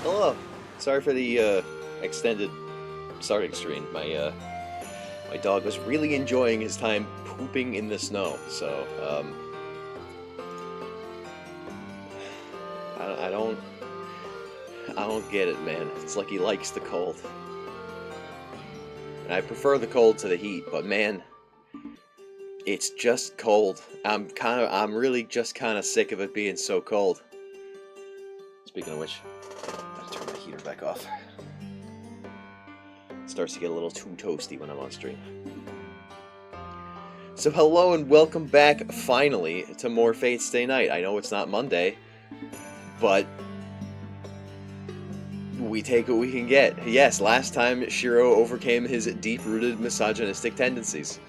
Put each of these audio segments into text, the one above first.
Hello. Sorry for the extended starting screen. My dog was really enjoying his time pooping in the snow, so I don't get it, man. It's like he likes the cold, and I prefer the cold to the heat. But man, it's just cold. I'm really just kind of sick of it being so cold. Speaking of which, I'll turn my heater back off. It starts to get a little too toasty when I'm on stream. So hello and welcome back, finally, to more Fate Stay Night. I know it's not Monday, but we take what we can get. Yes, last time Shiro overcame his deep-rooted misogynistic tendencies.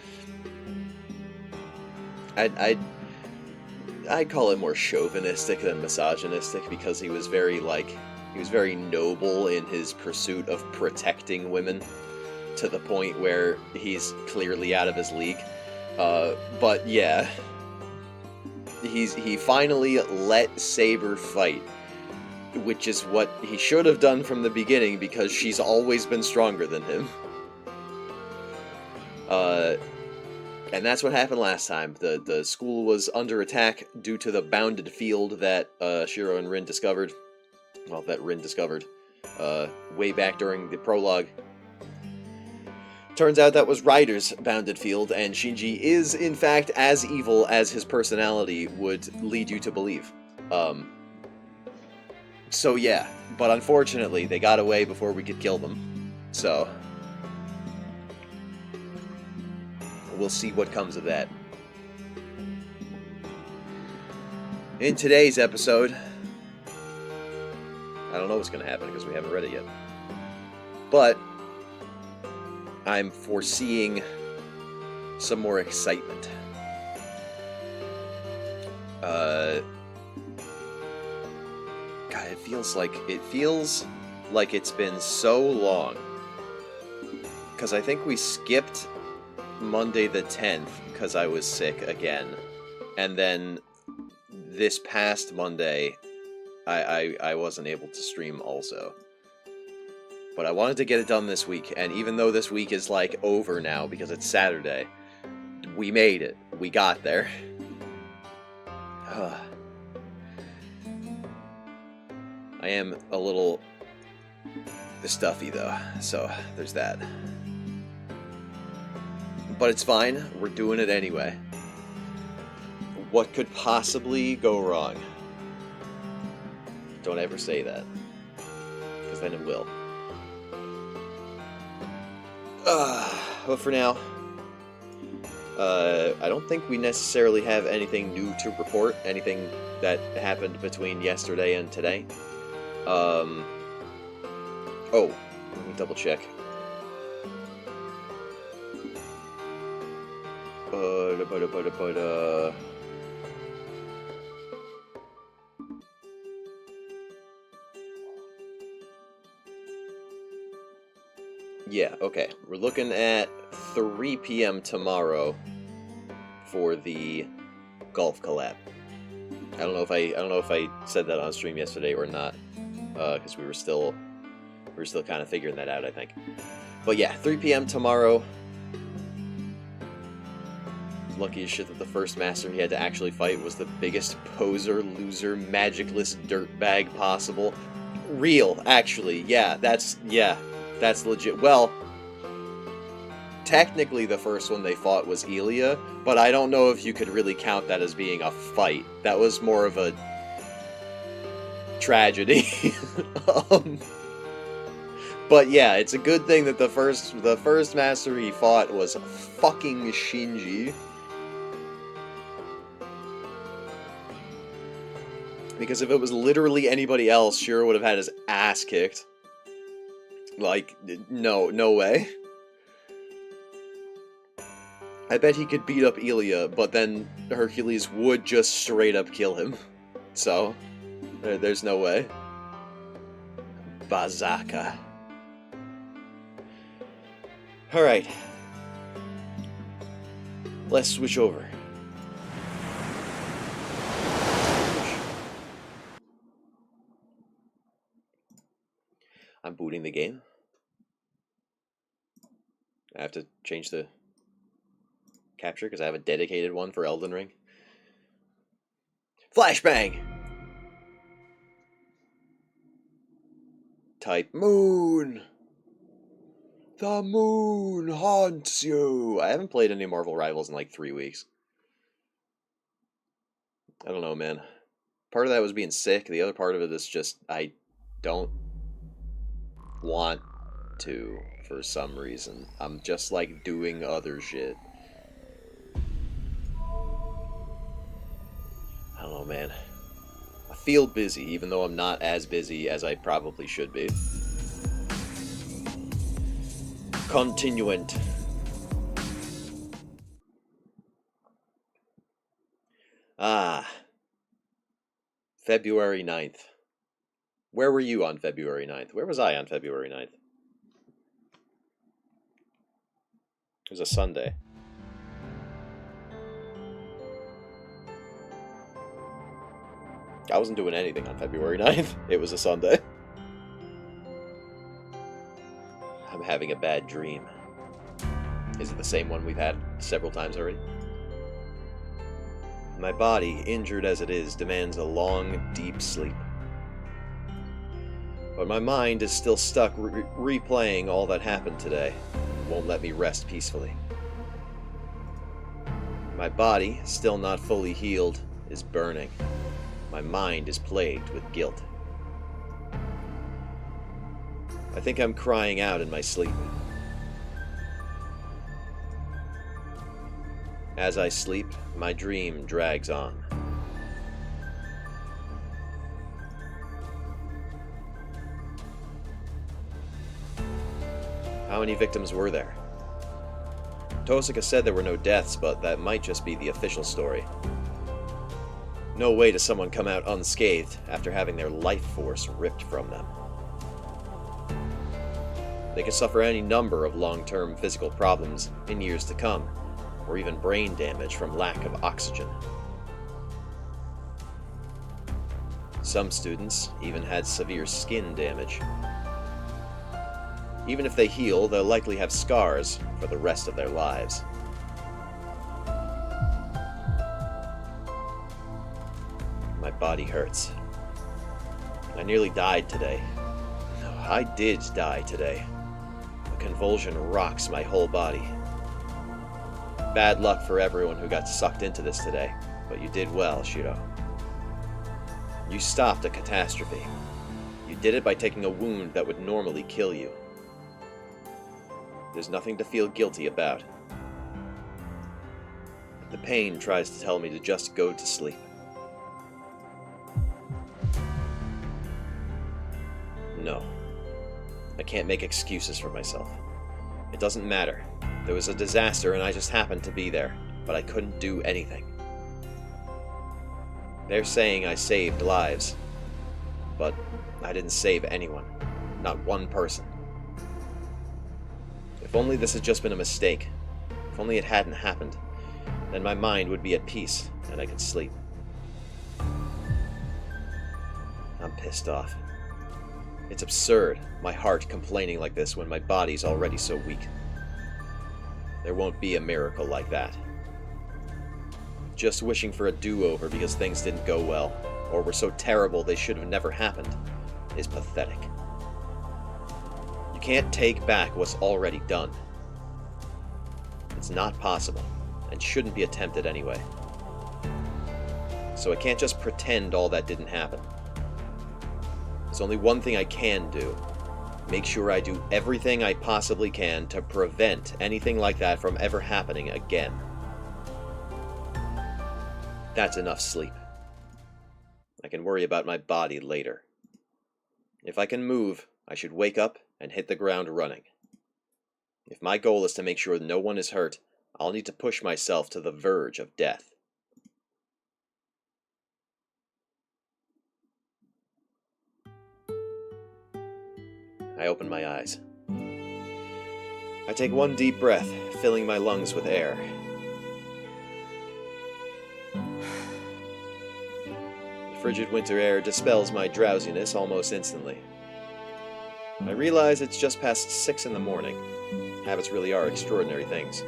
I'd call it more chauvinistic than misogynistic, because he was very noble in his pursuit of protecting women, to the point where he's clearly out of his league. But yeah, he finally let Saber fight, which is what he should have done from the beginning, because she's always been stronger than him. And that's what happened last time. The school was under attack due to the bounded field that Shiro and Rin discovered. Well, that Rin discovered way back during the prologue. Turns out that was Ryder's bounded field, and Shinji is, in fact, as evil as his personality would lead you to believe. So yeah, but unfortunately, they got away before we could kill them. So, we'll see what comes of that. In today's episode, I don't know what's going to happen because we haven't read it yet. But I'm foreseeing some more excitement. God, it feels like it's been so long. Because I think we skipped Monday the 10th because I was sick again. And then this past Monday, I wasn't able to stream also. But I wanted to get it done this week, and even though this week is, like, over now because it's Saturday, we made it. We got there. I am a little stuffy, though, so there's that. But it's fine. We're doing it anyway. What could possibly go wrong? Don't ever say that, because then it will. But for now, I don't think we necessarily have anything new to report, anything that happened between yesterday and today. Oh, let me double check. Yeah, okay. We're looking at 3 p.m. tomorrow for the golf collab. I don't know if I said that on stream yesterday or not, because we were still kind of figuring that out, I think. But yeah, 3 p.m. tomorrow. Lucky as shit that the first master he had to actually fight was the biggest poser, loser, magicless dirtbag possible. Real, actually. Yeah, that's legit. Well, technically the first one they fought was Elia, but I don't know if you could really count that as being a fight. That was more of a tragedy. But yeah, it's a good thing that the first master he fought was fucking Shinji. Because if it was literally anybody else, Shiro would have had his ass kicked. Like, no way. I bet he could beat up Elia, but then Hercules would just straight up kill him. So, there's no way. Bazaka. Alright. Let's switch over. I'm booting the game. I have to change the capture because I have a dedicated one for Elden Ring. Flashbang! Type moon! The moon haunts you! I haven't played any Marvel Rivals in like 3 weeks. I don't know, man. Part of that was being sick. The other part of it is just I don't want to for some reason. I'm just like doing other shit. I don't know, man. I feel busy, even though I'm not as busy as I probably should be. Continuant. February 9th. Where were you on February 9th? Where was I on February 9th? It was a Sunday. I wasn't doing anything on February 9th. It was a Sunday. I'm having a bad dream. Is it the same one we've had several times already? My body, injured as it is, demands a long, deep sleep. But my mind is still stuck replaying all that happened today. won't let me rest peacefully. My body, still not fully healed, is burning. My mind is plagued with guilt. I think I'm crying out in my sleep. As I sleep, my dream drags on. How many victims were there? Tosaka said there were no deaths, but that might just be the official story. No way does someone come out unscathed after having their life force ripped from them. They could suffer any number of long-term physical problems in years to come, or even brain damage from lack of oxygen. Some students even had severe skin damage. Even if they heal, they'll likely have scars for the rest of their lives. My body hurts. I nearly died today. No, I did die today. A convulsion rocks my whole body. Bad luck for everyone who got sucked into this today, but you did well, Shiro. You stopped a catastrophe. You did it by taking a wound that would normally kill you. There's nothing to feel guilty about. The pain tries to tell me to just go to sleep. No. I can't make excuses for myself. It doesn't matter. There was a disaster and I just happened to be there, but I couldn't do anything. They're saying I saved lives, but I didn't save anyone. Not one person. If only this had just been a mistake, if only it hadn't happened, then my mind would be at peace and I could sleep. I'm pissed off. It's absurd, my heart complaining like this when my body's already so weak. There won't be a miracle like that. Just wishing for a do-over because things didn't go well, or were so terrible they should have never happened, is pathetic. You can't take back what's already done. It's not possible, and shouldn't be attempted anyway. So I can't just pretend all that didn't happen. There's only one thing I can do. Make sure I do everything I possibly can to prevent anything like that from ever happening again. That's enough sleep. I can worry about my body later. If I can move, I should wake up and hit the ground running. If my goal is to make sure no one is hurt, I'll need to push myself to the verge of death. I open my eyes. I take one deep breath, filling my lungs with air. The frigid winter air dispels my drowsiness almost instantly. I realize it's just past 6 in the morning. Habits really are extraordinary things.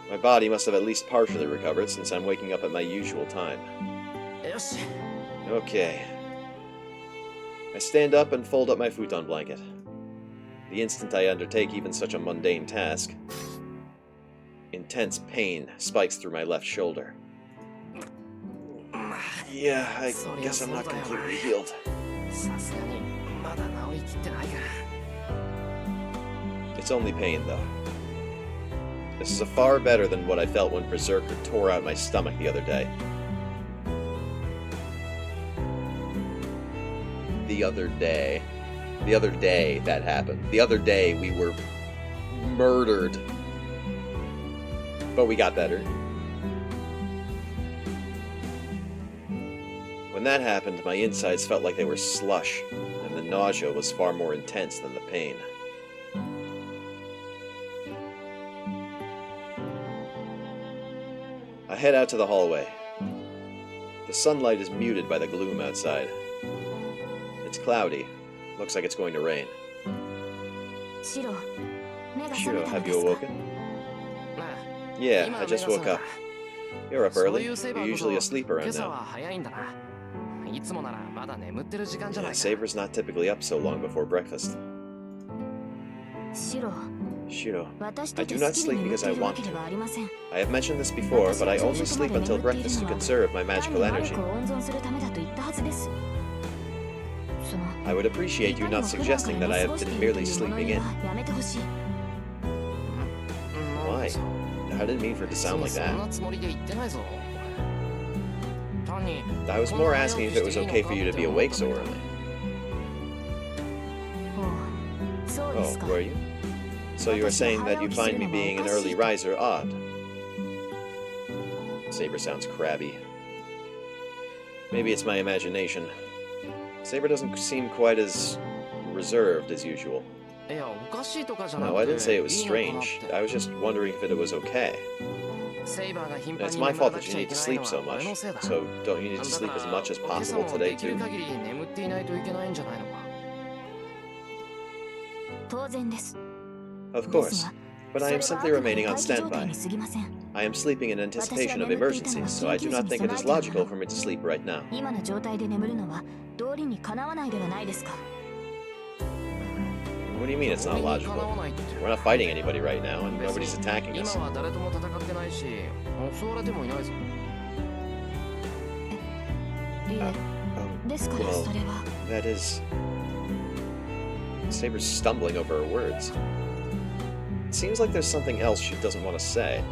My body must have at least partially recovered since I'm waking up at my usual time. Okay. I stand up and fold up my futon blanket. The instant I undertake even such a mundane task, intense pain spikes through my left shoulder. Yeah, I guess I'm not completely healed. It's only pain, though. This is far better than what I felt when Berserker tore out my stomach the other day. The other day that happened. The other day we were murdered. But we got better. When that happened, my insides felt like they were slush, and the nausea was far more intense than the pain. I head out to the hallway. The sunlight is muted by the gloom outside. It's cloudy. Looks like it's going to rain. Shiro, have you awoken? Yeah, I just woke up. You're up early. You're usually asleep around now. Yeah, Saber's not typically up so long before breakfast. Shiro, I do not sleep because I want to. I have mentioned this before, but I only sleep until breakfast to conserve my magical energy. I would appreciate you not suggesting that I have been merely sleeping in. Why? I didn't mean for it to sound like that. I was more asking if it was okay for you to be awake so early. Oh, were you? So you are saying that you find me being an early riser odd? Saber sounds crabby. Maybe it's my imagination. Saber doesn't seem quite as reserved as usual. No, I didn't say it was strange. I was just wondering if it was okay. It's my fault that you need to sleep so much. So don't you need to sleep as much as possible today too? Of course. But I am simply remaining on standby. I am sleeping in anticipation of emergencies, so I do not think it is logical for me to sleep right now. What do you mean it's not logical? We're not fighting anybody right now, and nobody's attacking us. Well, that is... Saber's stumbling over her words. It seems like there's something else she doesn't want to say.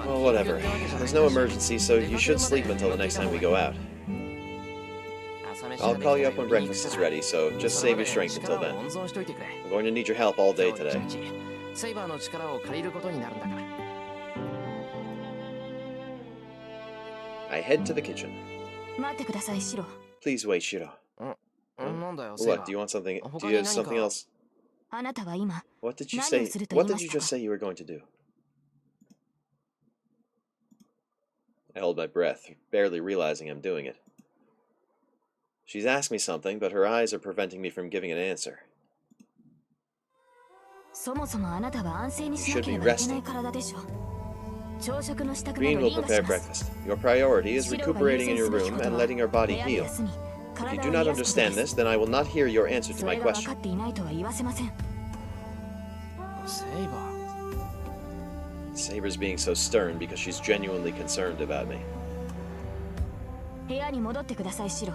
Well, whatever. There's no emergency, so you should sleep until the next time we go out. I'll call you up when breakfast is ready, so just save your strength until then. I'm going to need your help all day today. I head to the kitchen. Please wait, Shiro. What, do you want something? Do you have something else? What did you say? What did you just say you were going to do? I hold my breath, barely realizing I'm doing it. She's asked me something, but her eyes are preventing me from giving an answer. You should be resting. Green will prepare breakfast. Your priority is recuperating in your room and letting your body heal. If you do not understand this, then I will not hear your answer to my question. Saber's being so stern because she's genuinely concerned about me.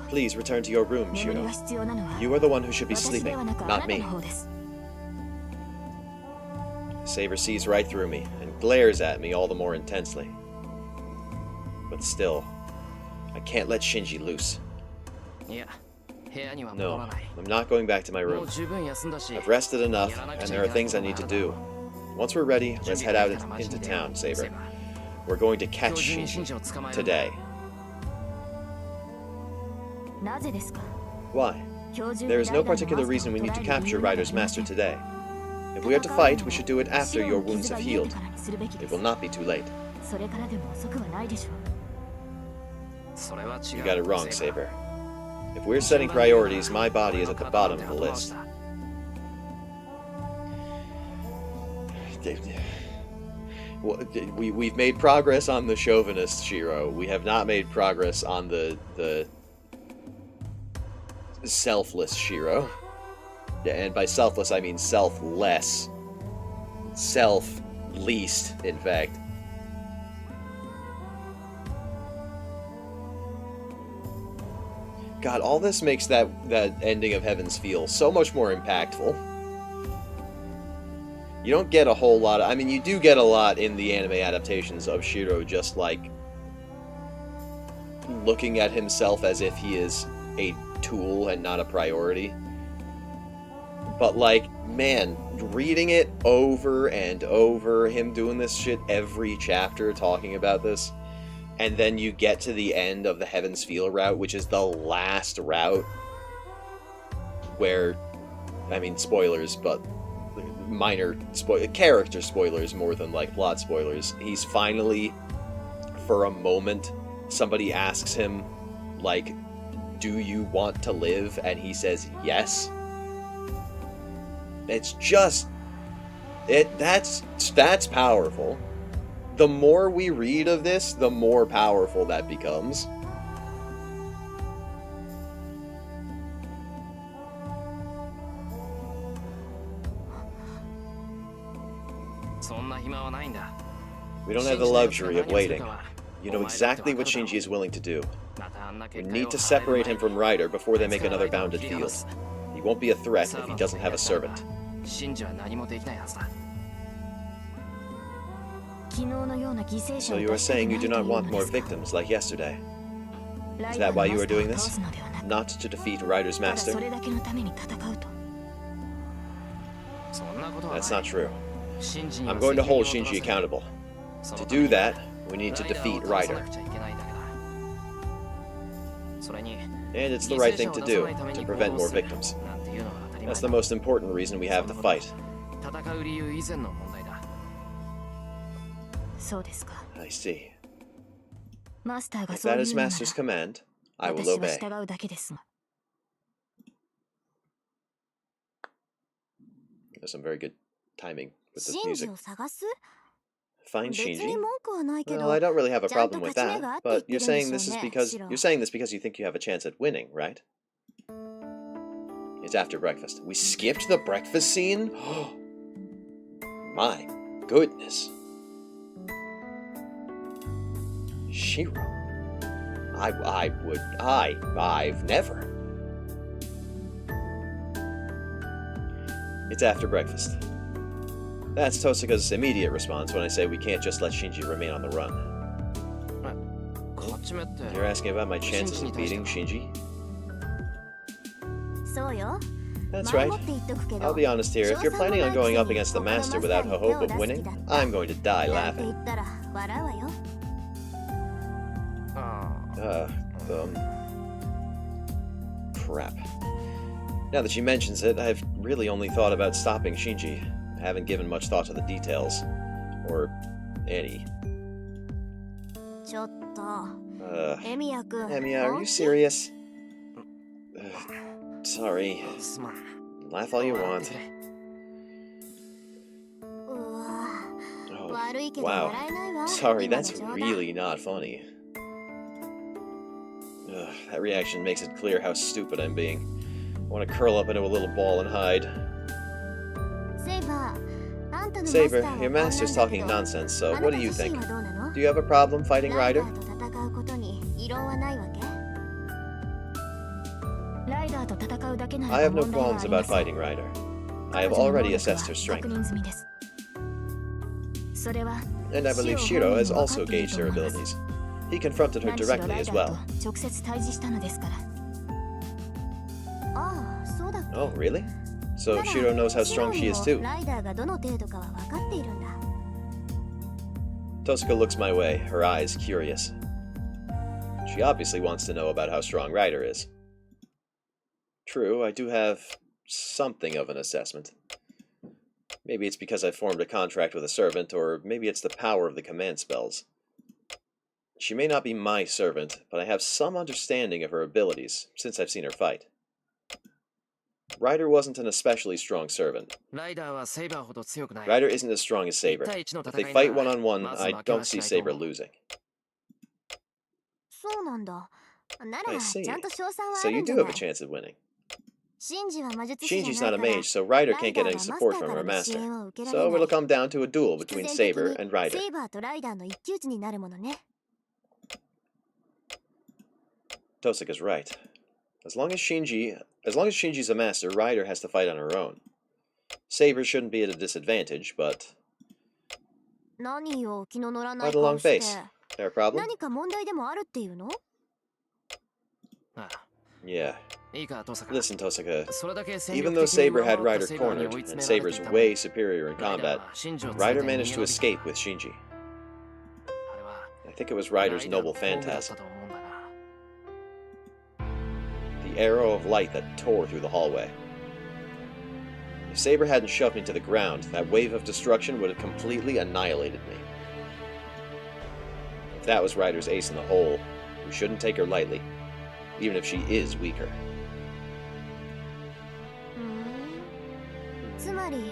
Please return to your room, Shiro. You are the one who should be sleeping, not me. Saber sees right through me and glares at me all the more intensely. But still, I can't let Shinji loose. No, I'm not going back to my room. I've rested enough, and there are things I need to do. Once we're ready, let's head out into town, Saber. We're going to catch Shinji today. Why? There is no particular reason we need to capture Rider's Master today. If we are to fight, we should do it after your wounds have healed. It will not be too late. You got it wrong, Saber. If we're setting priorities, my body is at the bottom of the list. We've made progress on the chauvinist Shiro. We have not made progress on the selfless Shiro. And by selfless, I mean selfless. Self-least, in fact. God, all this makes that ending of Heavens feel so much more impactful. You don't get a whole lot of... I mean, you do get a lot in the anime adaptations of Shiro just, like, looking at himself as if he is a tool and not a priority. But, like, man, reading it over and over, him doing this shit every chapter, talking about this, and then you get to the end of the Heaven's Feel route, which is the last route, where, I mean, spoilers, but minor character spoilers more than, like, plot spoilers. He's finally, for a moment, somebody asks him, like, do you want to live? And he says yes. It's just... That's powerful. The more we read of this, the more powerful that becomes. We don't have the luxury of waiting. You know exactly what Shinji is willing to do. We need to separate him from Ryder before they make another bounded field. He won't be a threat if he doesn't have a servant. So you are saying you do not want more victims like yesterday? Is that why you are doing this? Not to defeat Ryder's master? That's not true. I'm going to hold Shinji accountable. To do that, we need to defeat Ryder. And it's the right thing to do, to prevent more victims. That's the most important reason we have to fight. I see. If that is Master's command, I will obey. There's some very good timing with this music. Find Shinji? Well, I don't really have a problem with that, but you're saying this because you think you have a chance at winning, right? It's after breakfast. We skipped the breakfast scene? My goodness. Shiro. I've never. It's after breakfast. That's Tosuka's immediate response when I say we can't just let Shinji remain on the run. You're asking about my chances of beating Shinji? That's right. I'll be honest here, if you're planning on going up against the Master without a hope of winning, I'm going to die laughing. Crap. Now that she mentions it, I've really only thought about stopping Shinji. I haven't given much thought to the details. Or any. Emiya, are you serious? Sorry. Laugh all you want. Oh, wow. Sorry, that's really not funny. That reaction makes it clear how stupid I'm being. I want to curl up into a little ball and hide. Saber, your master's talking nonsense, so what do you think? Do you have a problem fighting Ryder? I have no qualms about fighting Ryder. I have already assessed her strength. And I believe Shiro has also gauged her abilities. He confronted her directly as well. Oh, really? So Shiro knows how strong she is too. Tosuka looks my way, her eyes curious. She obviously wants to know about how strong Ryder is. True, I do have something of an assessment. Maybe it's because I've formed a contract with a servant, or maybe it's the power of the command spells. She may not be my servant, but I have some understanding of her abilities, since I've seen her fight. Ryder wasn't an especially strong servant. Ryder isn't as strong as Saber. If they fight one-on-one, I don't see Saber losing. I see. So you do have a chance of winning. Shinji's not a mage, so Ryder can't get any support from her master. So it'll come down to a duel between Saber and Ryder. Tosuka's right. As long as Shinji's a master, Ryder has to fight on her own. Saber shouldn't be at a disadvantage, but... Quite a long face. There a problem? Yeah. Listen, Tosuka. Even though Saber had Ryder cornered, and Saber's way superior in combat, Ryder managed to escape with Shinji. I think it was Ryder's noble phantasm. The arrow of light that tore through the hallway. If Saber hadn't shoved me to the ground, that wave of destruction would have completely annihilated me. If that was Ryder's ace in the hole, we shouldn't take her lightly, even if she is weaker.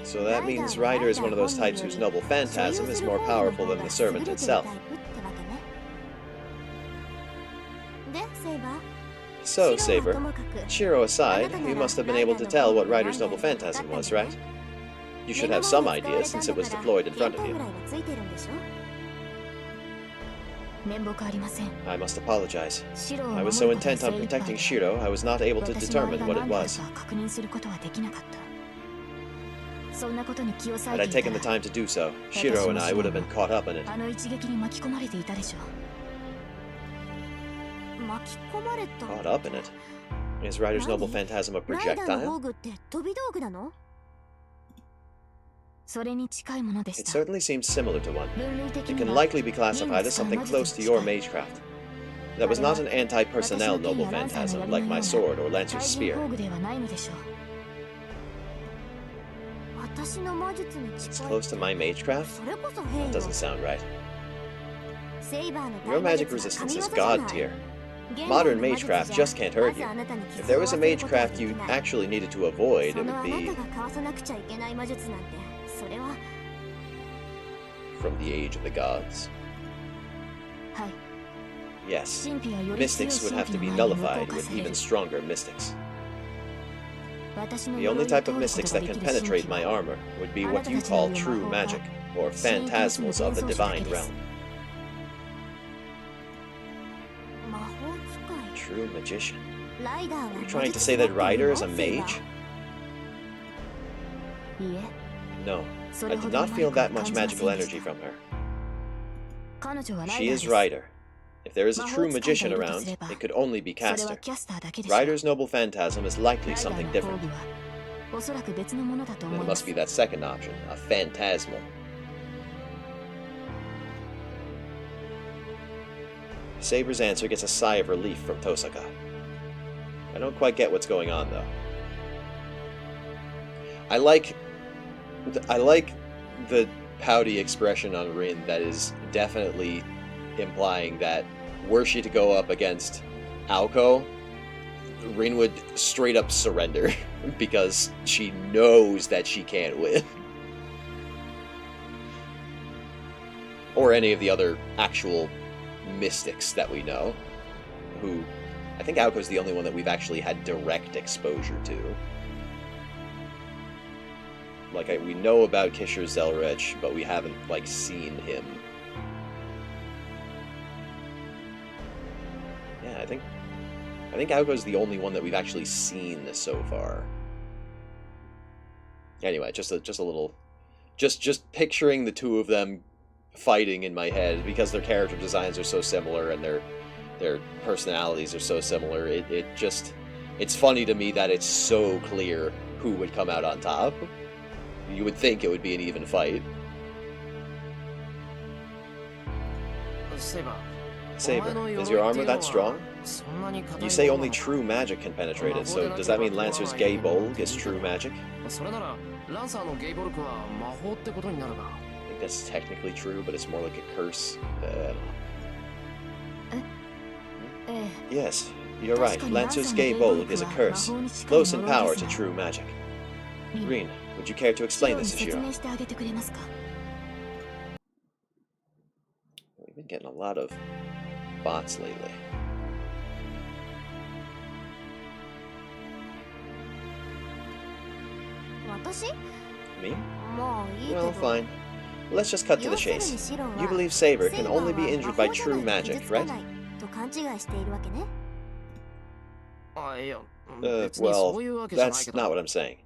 So that means Ryder is one of those types whose noble phantasm is more powerful than the servant itself. So, Saber, Shiro aside, you must have been able to tell what Ryder's noble phantasm was, right? You should have some idea since it was deployed in front of you. I must apologize. I was so intent on protecting Shiro, I was not able to determine what it was. Had I taken the time to do so, Shiro and I would have been caught up in it. Caught up in it? Is Rider's noble phantasm a projectile? It certainly seems similar to one. It can likely be classified as something close to your magecraft. That was not an anti-personnel noble phantasm like my sword or Lancer's spear. It's close to my magecraft? That doesn't sound right. Your magic resistance is god tier. Modern magecraft just can't hurt you. If there was a magecraft you actually needed to avoid, it would be from the age of the gods. Yes, mystics would have to be nullified with even stronger mystics. The only type of mystics that can penetrate my armor would be what you call true magic, or phantasmals of the divine realm. True magician? Are you trying to say that Rider is a mage? No, I did not feel that much magical energy from her. She is Rider. If there is a true magician around, it could only be Caster. Rider's noble phantasm is likely something different. It must be that second option, a phantasmal. Saber's answer gets a sigh of relief from Tosaka. I don't quite get what's going on, though. I like the pouty expression on Rin that is definitely implying that were she to go up against Aoko, Rin would straight up surrender because she knows that she can't win. Or any of the other actual mystics that we know, who I think Aoko's the only one that we've actually had direct exposure to. Like, we know about Kishir Zelrech, but we haven't, like, seen him. Yeah, I think Aoko's the only one that we've actually seen so far. Anyway, just a little, just picturing the two of them fighting in my head, because their character designs are so similar and their personalities are so similar. It's funny to me that it's so clear who would come out on top. You would think it would be an even fight. Saber, is your armor that strong? You say only true magic can penetrate it, so does that mean Lancer's gay bulk is true magic? I think that's technically true, but it's more like a curse. Yes, you're right. Lancer's gay bulk is a curse, close in power to true magic. Rin, would you care to explain this to Shiro? We've been getting a lot of bots lately. Me? Well, fine. Let's just cut to the chase. You believe Saber can only be injured by true magic, right? Well, that's not what I'm saying.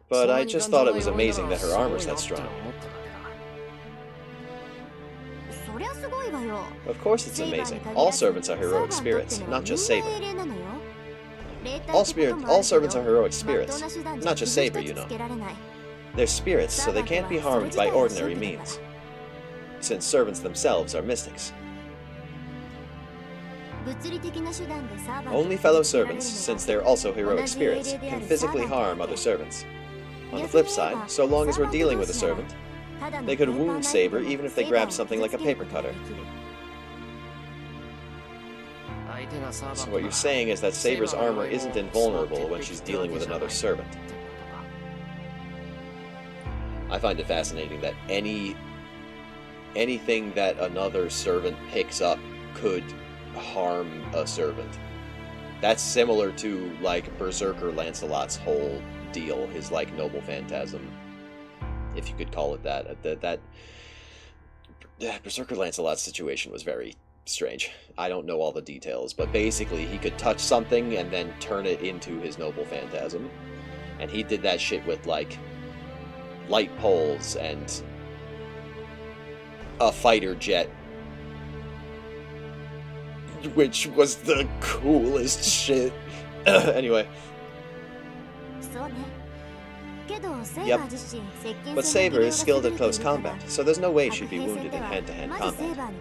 But I just thought it was amazing that her armor's that strong. Of course it's amazing. All servants are heroic spirits, not just Saber. All servants are heroic spirits, not just Saber, you know. They're spirits, so they can't be harmed by ordinary means, since servants themselves are mystics. Only fellow servants, since they're also heroic spirits, can physically harm other servants. On the flip side, so long as we're dealing with a servant, they could wound Saber even if they grabbed something like a paper cutter. So what you're saying is that Saber's armor isn't invulnerable when she's dealing with another servant. I find it fascinating that anything that another servant picks up could harm a servant. That's similar to, like, Berserker Lancelot's whole deal, his, like, noble phantasm if you could call it that. That Berserker Lancelot's situation was very strange. I don't know all the details, but basically he could touch something and then turn it into his noble phantasm. And he did that shit with, like, light poles and a fighter jet, which was the coolest shit. Anyway. Yep. But Saber is skilled at close combat, so there's no way she'd be wounded in hand-to-hand combat.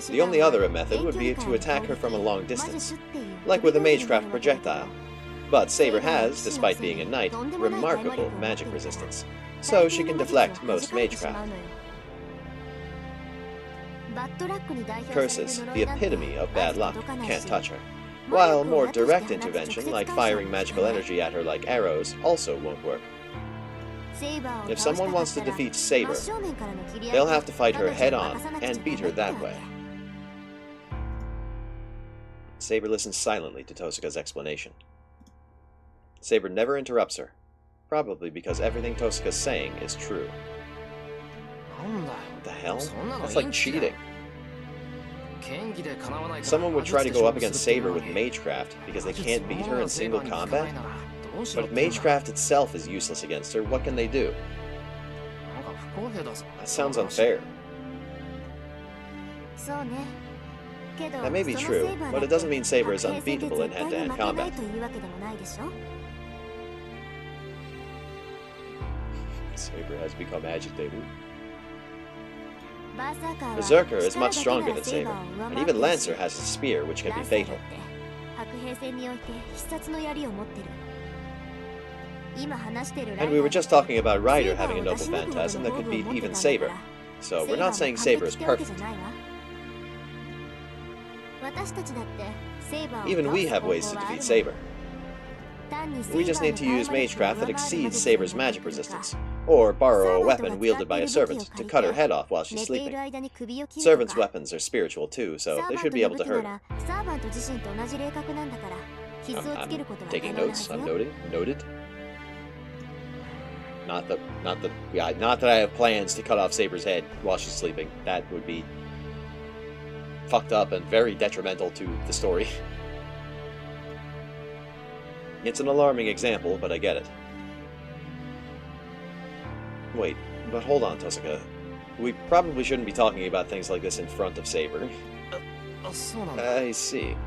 The only other method would be to attack her from a long distance, like with a magecraft projectile. But Saber has, despite being a knight, remarkable magic resistance, so she can deflect most magecraft. Curses, the epitome of bad luck, can't touch her. While more direct intervention, like firing magical energy at her like arrows, also won't work. If someone wants to defeat Saber, they'll have to fight her head-on and beat her that way. Saber listens silently to Tosuka's explanation. Saber never interrupts her, probably because everything Tosuka's saying is true. What the hell? That's like cheating. Someone would try to go up against Saber with magecraft because they can't beat her in single combat? But if magecraft itself is useless against her, what can they do? That sounds unfair. That may be true, but it doesn't mean Saber is unbeatable in hand-to-hand combat. Saber has become agitated. Berserker is much stronger than Saber, and even Lancer has a spear which can be fatal. And we were just talking about Rider having a noble phantasm that could beat even Saber, so we're not saying Saber is perfect. Even we have ways to defeat Saber. We just need to use magecraft that exceeds Saber's magic resistance, or borrow a weapon wielded by a servant to cut her head off while she's sleeping. Servants' weapons are spiritual too, so they should be able to hurt her. I'm taking notes. I'm noted. Not that I have plans to cut off Saber's head while she's sleeping. That would be fucked up and very detrimental to the story. It's an alarming example, but I get it. Wait, but hold on, Tosuka. We probably shouldn't be talking about things like this in front of Saber. I see.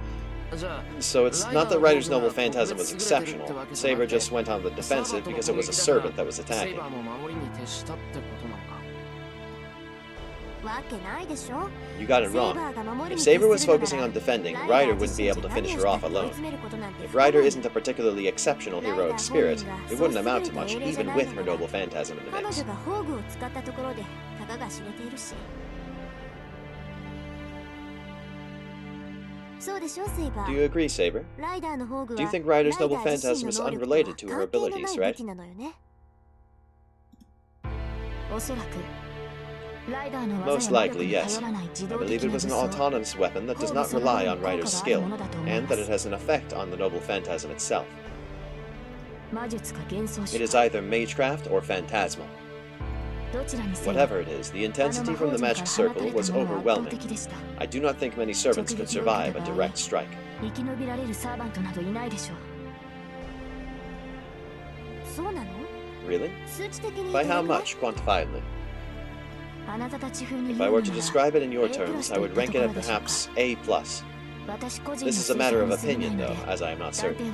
So it's not that Rider's noble phantasm was exceptional. Saber just went on the defensive because it was a servant that was attacking. You got it wrong. If Saber was focusing on defending, Rider wouldn't be able to finish her off alone. If Rider isn't a particularly exceptional heroic spirit, it wouldn't amount to much, even with her noble phantasm in the mix. Do you agree, Saber? Do you think Rider's noble phantasm is unrelated to her abilities, right? Most likely, yes. I believe it was an autonomous weapon that does not rely on Rider's skill, and that it has an effect on the noble phantasm itself. It is either magecraft or phantasmal. Whatever it is, the intensity from the magic circle was overwhelming. I do not think many servants could survive a direct strike. Really? By how much, quantifiably? If I were to describe it in your terms, I would rank it at perhaps A+. This is a matter of opinion, though, as I am not certain.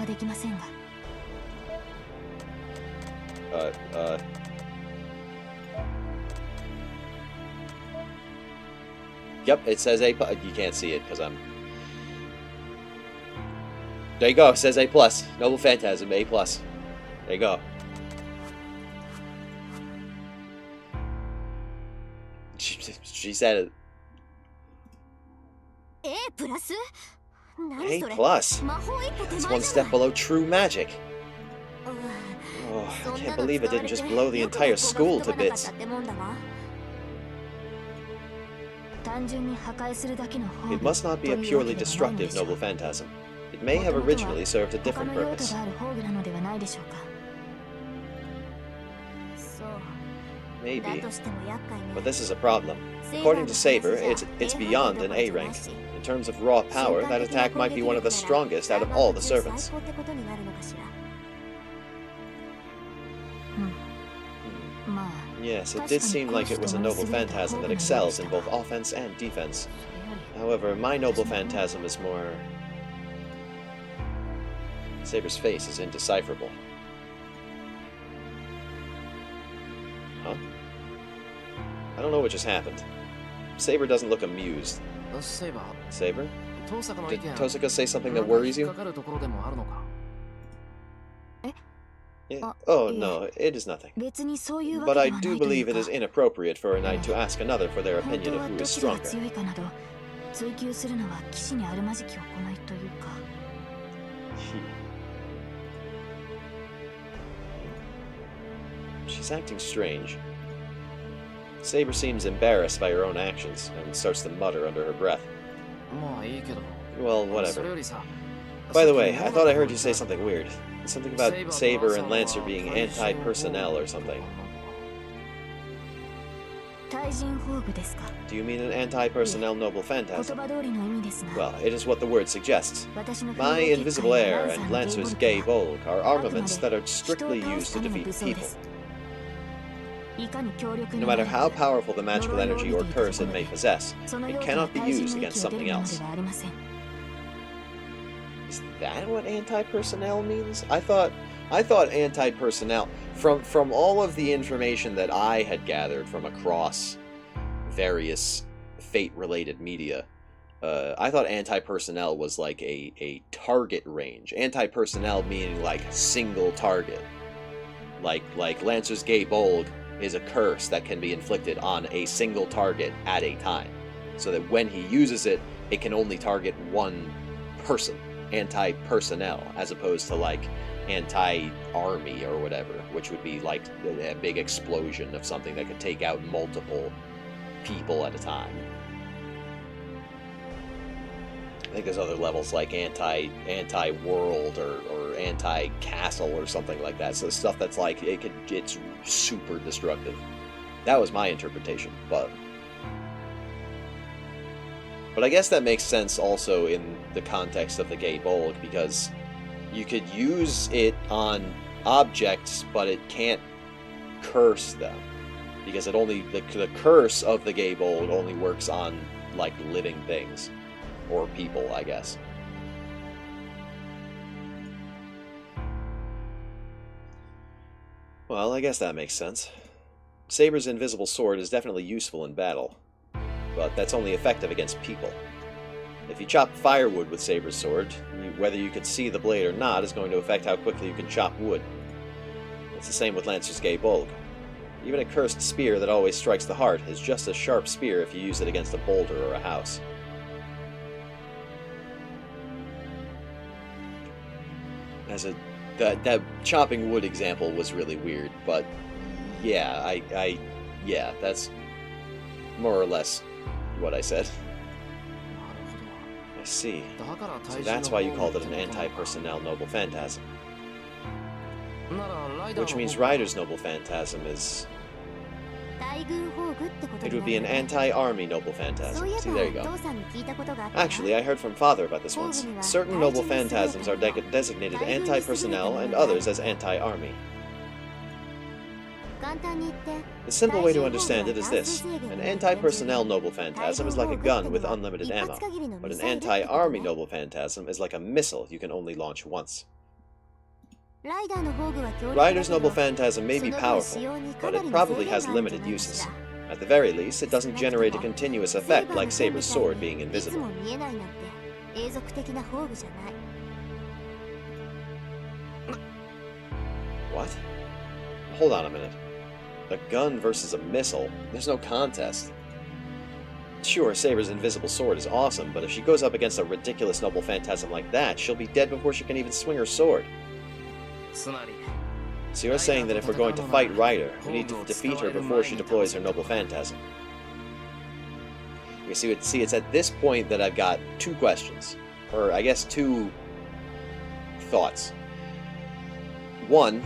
Yep, it says A+. You can't see it, because I'm... There you go, it says A+. Noble Phantasm, A+. There you go. She said it. A+? That's one step below true magic. Oh, I can't believe it didn't just blow the entire school to bits. It must not be a purely destructive noble phantasm. It may have originally served a different purpose. Maybe. But this is a problem. According to Saber, it's beyond an A rank. In terms of raw power, that attack might be one of the strongest out of all the servants. Yes, it did seem like it was a noble phantasm that excels in both offense and defense. However, my noble phantasm is more... Saber's face is indecipherable. Huh? I don't know what just happened. Saber doesn't look amused. Saber? Did Tosaka say something that worries you? Oh, no, it is nothing. But I do believe it is inappropriate for a knight to ask another for their opinion of who is stronger. She's acting strange. Saber seems embarrassed by her own actions, and starts to mutter under her breath. Well, whatever. By the way, I thought I heard you say something weird. Something about Saber and Lancer being anti-personnel or something. Do you mean an anti-personnel noble phantasm? Well, it is what the word suggests. My invisible air and Lancer's gay bulk are armaments that are strictly used to defeat people. No matter how powerful the magical energy or curse it may possess, it cannot be used against something else. Is that what anti-personnel means? I thought anti-personnel, from all of the information that I had gathered from across various Fate-related media, I thought anti-personnel was like a target range. Anti-personnel meaning like single target. Like Lancer's Gay Bolg is a curse that can be inflicted on a single target at a time. So that when he uses it, it can only target one person. Anti-personnel, as opposed to like anti-army or whatever, which would be like a big explosion of something that could take out multiple people at a time. I think there's other levels like anti-world or anti-castle or something like that. So stuff that's like it's super destructive. That was my interpretation, but I guess that makes sense also in the context of the Gay Bolg, because you could use it on objects, but it can't curse them, because it only the curse of the Gay Bolg only works on like living things or people, I guess. Well, I guess that makes sense. Saber's invisible sword is definitely useful in battle, but that's only effective against people. If you chop firewood with Saber's sword, whether you can see the blade or not is going to affect how quickly you can chop wood. It's the same with Lancer's Gay Bolg. Even a cursed spear that always strikes the heart is just a sharp spear if you use it against a boulder or a house. That chopping wood example was really weird, but yeah, yeah, that's more or less what I said. I see. So that's why you called it an anti-personnel noble phantasm. Which means Ryder's noble phantasm is... It would be an anti-army noble phantasm. See, there you go. Actually, I heard from Father about this once. Certain noble phantasms are designated anti-personnel and others as anti-army. The simple way to understand it is this. An anti-personnel noble phantasm is like a gun with unlimited ammo, but an anti-army noble phantasm is like a missile you can only launch once. Ryder's noble phantasm may be powerful, but it probably has limited uses. At the very least, it doesn't generate a continuous effect like Saber's sword being invisible. What? Hold on a minute. A gun versus a missile? There's no contest. Sure, Saber's invisible sword is awesome, but if she goes up against a ridiculous noble phantasm like that, she'll be dead before she can even swing her sword. So you're saying that if we're going to fight Ryder, we need to defeat her before she deploys her noble phantasm. You see, it's at this point that I've got two questions. Or, I guess, two thoughts. One,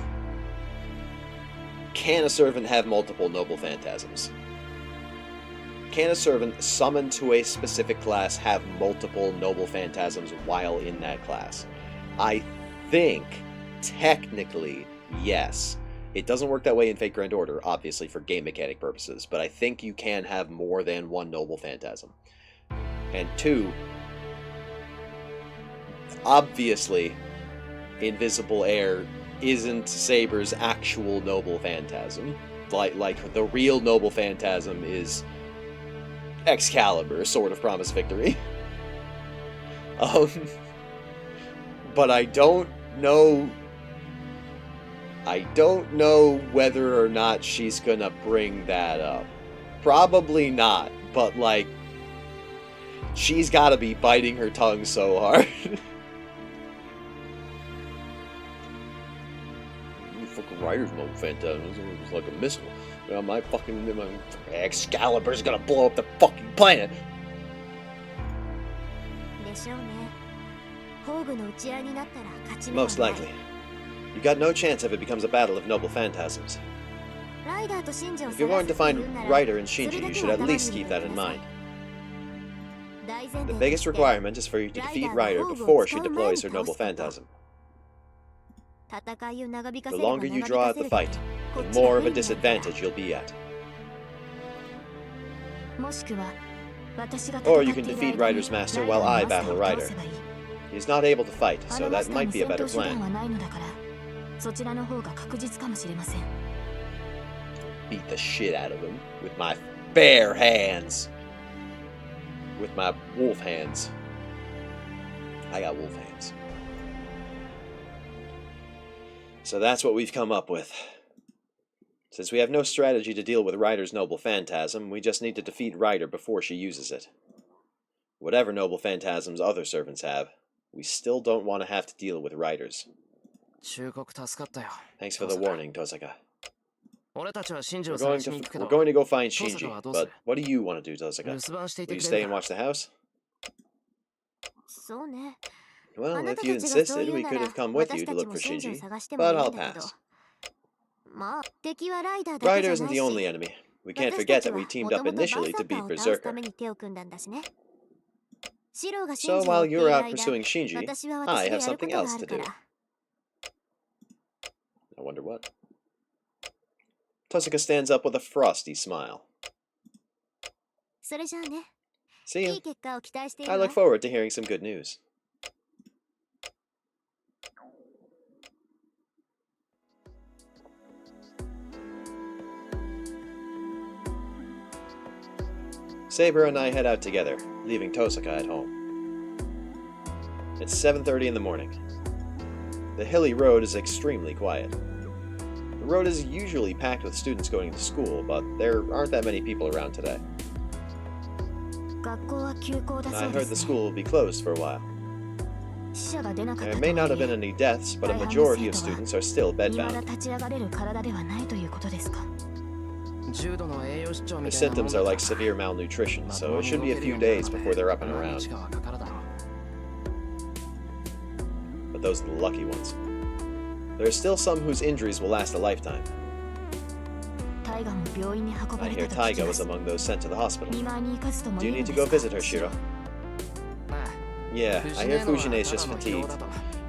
Can a servant have multiple noble phantasms? Can a servant summoned to a specific class have multiple noble phantasms while in that class? I think, technically, yes. It doesn't work that way in Fate Grand Order, obviously, for game mechanic purposes, but I think you can have more than one noble phantasm. And two, obviously, Invisible Air isn't Saber's actual noble phantasm. Like the real noble phantasm is Excalibur, Sword of Promised Victory. But I don't know whether or not she's gonna bring that up. Probably not, but like, she's gotta be biting her tongue so hard. Fucking Rider's no phantasm. It's like a missile. My Excalibur's gonna blow up the fucking planet. Most likely. You got no chance if it becomes a battle of noble phantasms. If you're going to find Ryder and Shinji, you should at least keep that in mind. The biggest requirement is for you to defeat Ryder before she deploys her noble phantasm. The longer you draw out the fight, the more of a disadvantage you'll be at. Or you can defeat Ryder's master while I battle Ryder. He's not able to fight, so that might be a better plan. Beat the shit out of him with my bare hands. With my wolf hands. I got wolf hands. So that's what we've come up with. Since we have no strategy to deal with Ryder's noble phantasm, we just need to defeat Ryder before she uses it. Whatever noble phantasms other servants have, we still don't want to have to deal with Ryder's. Thanks for the warning, Tosaka. We're going to go find Shinji, but what do you want to do, Tosaka? Will you stay and watch the house? Well, if you insisted, we could have come with you to look for Shinji, but I'll pass. Ryder isn't the only enemy. We can't forget that we teamed up initially to beat Berserker. So while you're out pursuing Shinji, I have something else to do. I wonder what. Tosaka stands up with a frosty smile. See you. I look forward to hearing some good news. Saber and I head out together, leaving Tosaka at home. It's 7:30 in the morning. The hilly road is extremely quiet. The road is usually packed with students going to school, but there aren't that many people around today. I heard the school will be closed for a while. There may not have been any deaths, but a majority of students are still bedbound. The symptoms are like severe malnutrition, so it should be a few days before they're up and around. But those are the lucky ones. There are still some whose injuries will last a lifetime. I hear Taiga was among those sent to the hospital. Do you need to go visit her, Shiro? Yeah, I hear Fujine is just fatigued.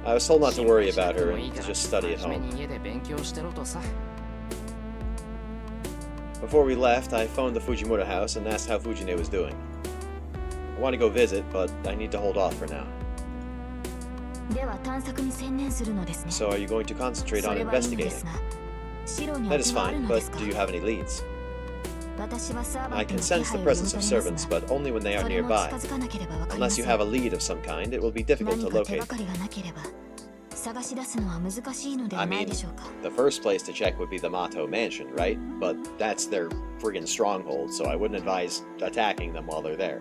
I was told not to worry about her and to just study at home. Before we left, I phoned the Fujimura house and asked how Fujine was doing. I want to go visit, but I need to hold off for now. So are you going to concentrate on investigating? That is fine, but do you have any leads? I can sense the presence of servants, but only when they are nearby. Unless you have a lead of some kind, it will be difficult to locate them. I mean, the first place to check would be the Mato Mansion, right? But that's their friggin' stronghold, so I wouldn't advise attacking them while they're there.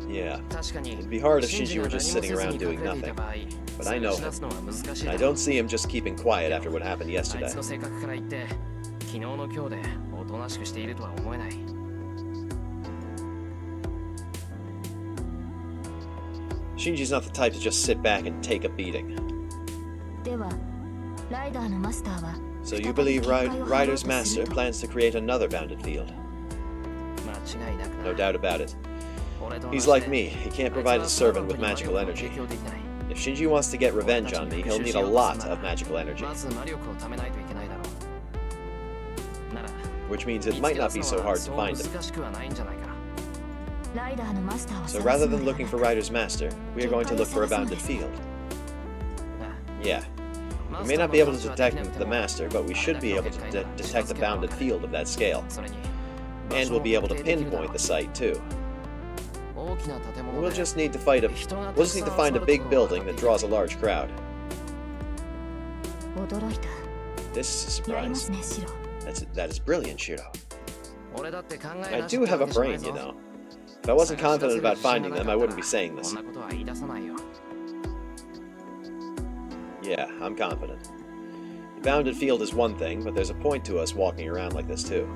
Yeah, it'd be hard if Shinji were just sitting around doing nothing. But I know him, and I don't see him just keeping quiet after what happened yesterday. Shinji's not the type to just sit back and take a beating. So you believe Ryder's master plans to create another bounded field? No doubt about it. He's like me, he can't provide his servant with magical energy. If Shinji wants to get revenge on me, he'll need a lot of magical energy. Which means it might not be so hard to find him. So rather than looking for Ryder's master, we are going to look for a bounded field. Yeah. We may not be able to detect the master, but we should be able to detect a bounded field of that scale. And we'll be able to pinpoint the site too. We'll just need to find a big building that draws a large crowd. This is a surprise. That is brilliant, Shiro. I do have a brain, you know. If I wasn't confident about finding them, I wouldn't be saying this. Yeah, I'm confident. The bounded field is one thing, but there's a point to us walking around like this too.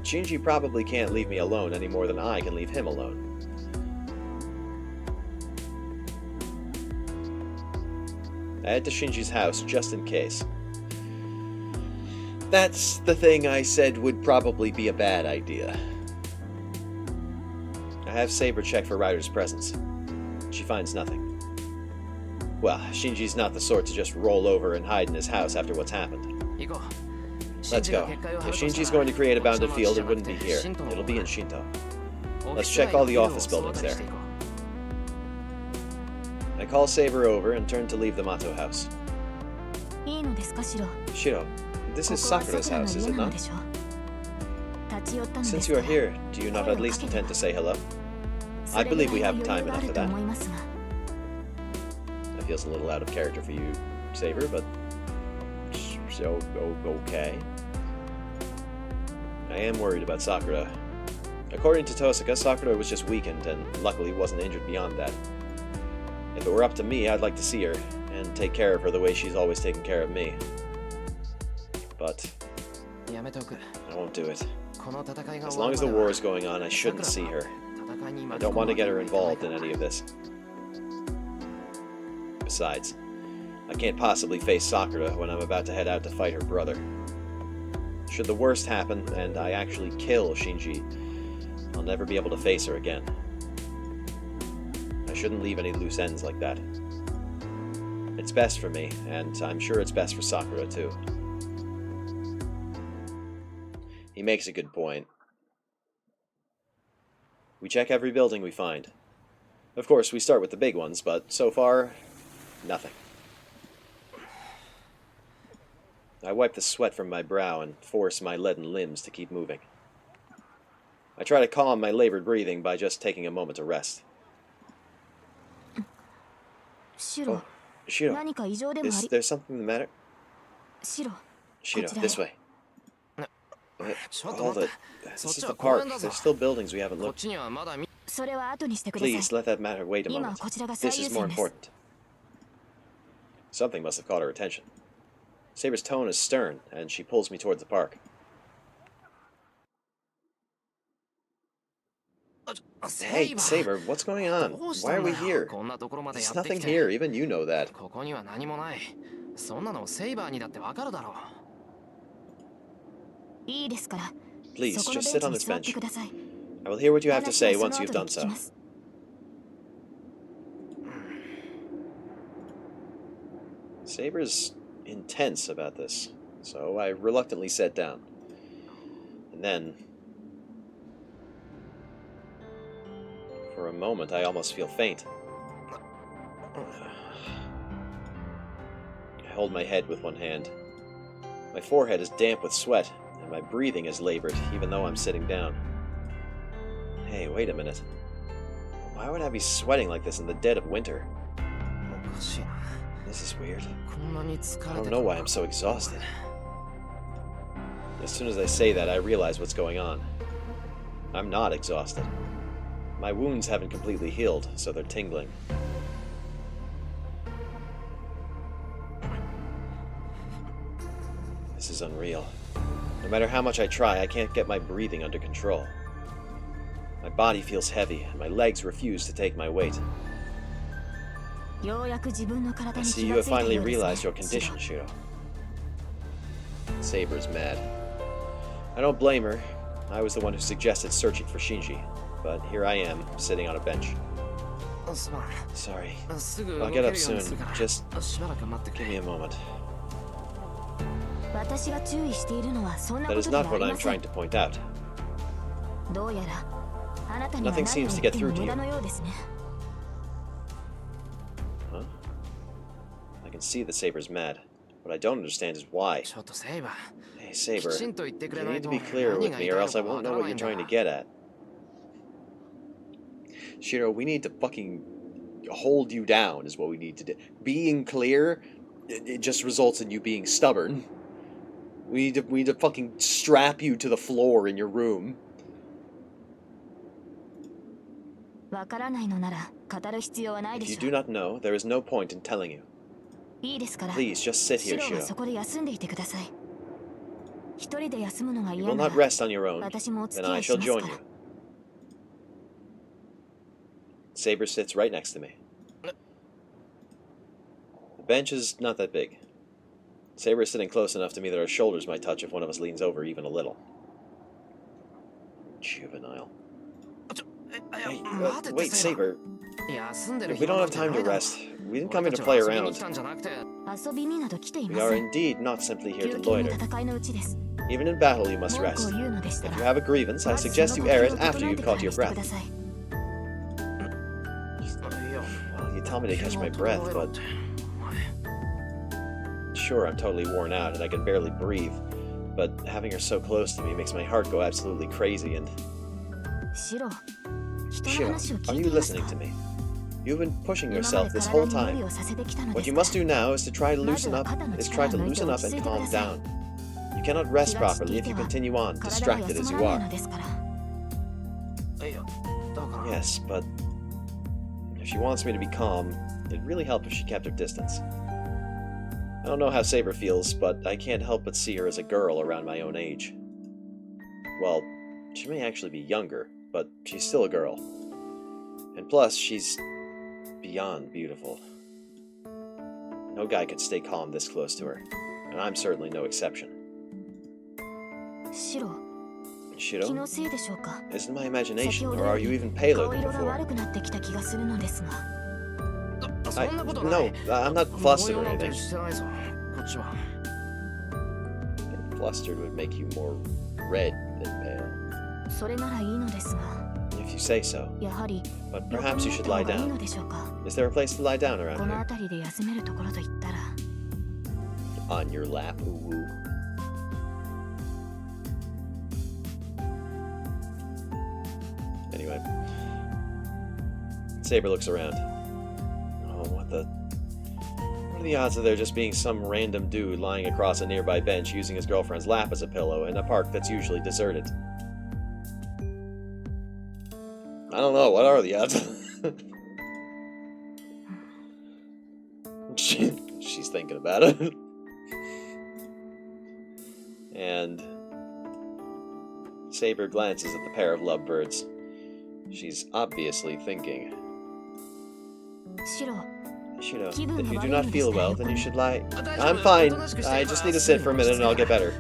Shinji probably can't leave me alone any more than I can leave him alone. I head to Shinji's house just in case. That's the thing I said would probably be a bad idea. I have Saber check for Ryder's presence. She finds nothing. Well, Shinji's not the sort to just roll over and hide in his house after what's happened. Let's go. If Shinji's going to create a bounded field, it wouldn't be here. It'll be in Shinto. Let's check all the office buildings there. I call Saber over and turn to leave the Mato house. Shiro, this is Sakura's house, is it not? Since you are here, do you not at least intend to say hello? I believe we have time enough for that. That feels a little out of character for you, Saber, but so okay. I am worried about Sakura. According to Tosaka, Sakura was just weakened and luckily wasn't injured beyond that. If it were up to me, I'd like to see her and take care of her the way she's always taken care of me. But I won't do it. As long as the war is going on, I shouldn't see her. I don't want to get her involved in any of this. Besides, I can't possibly face Sakura when I'm about to head out to fight her brother. Should the worst happen, and I actually kill Shinji, I'll never be able to face her again. I shouldn't leave any loose ends like that. It's best for me, and I'm sure it's best for Sakura too. He makes a good point. We check every building we find. Of course, we start with the big ones, but so far, nothing. I wipe the sweat from my brow and force my leaden limbs to keep moving. I try to calm my labored breathing by just taking a moment to rest. Oh, Shiro, is there something the matter? Shiro, this way. Hold it. This is the park. There's still buildings we haven't looked. Please, let that matter wait a moment. This is more important. Something must have caught her attention. Saber's tone is stern, and she pulls me towards the park. Hey, Saber, what's going on? Why are we here? There's nothing here, even you know that. Please, just sit on this bench. I will hear what you have to say once you've done so. Saber's intense about this, so I reluctantly sat down. And then, for a moment, I almost feel faint. I hold my head with one hand. My forehead is damp with sweat, and my breathing is labored, even though I'm sitting down. Hey, wait a minute. Why would I be sweating like this in the dead of winter? This is weird. I don't know why I'm so exhausted. As soon as I say that, I realize what's going on. I'm not exhausted. My wounds haven't completely healed, so they're tingling. This is unreal. No matter how much I try, I can't get my breathing under control. My body feels heavy, and my legs refuse to take my weight. I see you have finally realized your condition, Shiro. Saber's mad. I don't blame her. I was the one who suggested searching for Shinji, but here I am, sitting on a bench. Sorry. I'll get up soon. Just give me a moment. That is not what I'm trying to point out. Nothing seems to get through to you. Huh? I can see that Saber's mad. What I don't understand is why. Hey, Saber, you need to be clearer with me or else I won't know what you're trying to get at. Shiro, we need to fucking hold you down is what we need to do. Being clear, it just results in you being stubborn. We need to fucking strap you to the floor in your room. If you do not know, there is no point in telling you. Please, just sit here, Shiro. You will not rest on your own, then I shall join you. Saber sits right next to me. The bench is not that big. Saber is sitting close enough to me that our shoulders might touch if one of us leans over even a little. Juvenile. Hey, wait, Saber. We don't have time to rest. We didn't come here to play around. We are indeed not simply here to loiter. Even in battle you must rest. If you have a grievance, I suggest you air it after you've caught your breath. Well, you tell me to catch my breath, but... Sure, I'm totally worn out and I can barely breathe, but having her so close to me makes my heart go absolutely crazy and... Shiro, are you listening to me? You've been pushing yourself this whole time. What you must do now is to try to loosen up and calm down. You cannot rest properly if you continue on, distracted as you are. Yes, but if she wants me to be calm, it'd really help if she kept her distance. I don't know how Saber feels, but I can't help but see her as a girl around my own age. Well, she may actually be younger, but she's still a girl. And plus, she's beyond beautiful. No guy could stay calm this close to her, and I'm certainly no exception. Shiro? Is it my imagination, or are you even paler than before? No, I'm not flustered or anything. Getting flustered would make you more red than pale. If you say so. But perhaps you should lie down. Is there a place to lie down around here? On your lap, ooh. Anyway. Saber looks around. What are the odds of there just being some random dude lying across a nearby bench using his girlfriend's lap as a pillow in a park that's usually deserted? I don't know, what are the odds? She's thinking about it. And Saber glances at the pair of lovebirds. She's obviously thinking. Shiro, if you do not feel well, then you should lie. I'm fine. I just need to sit for a minute and I'll get better.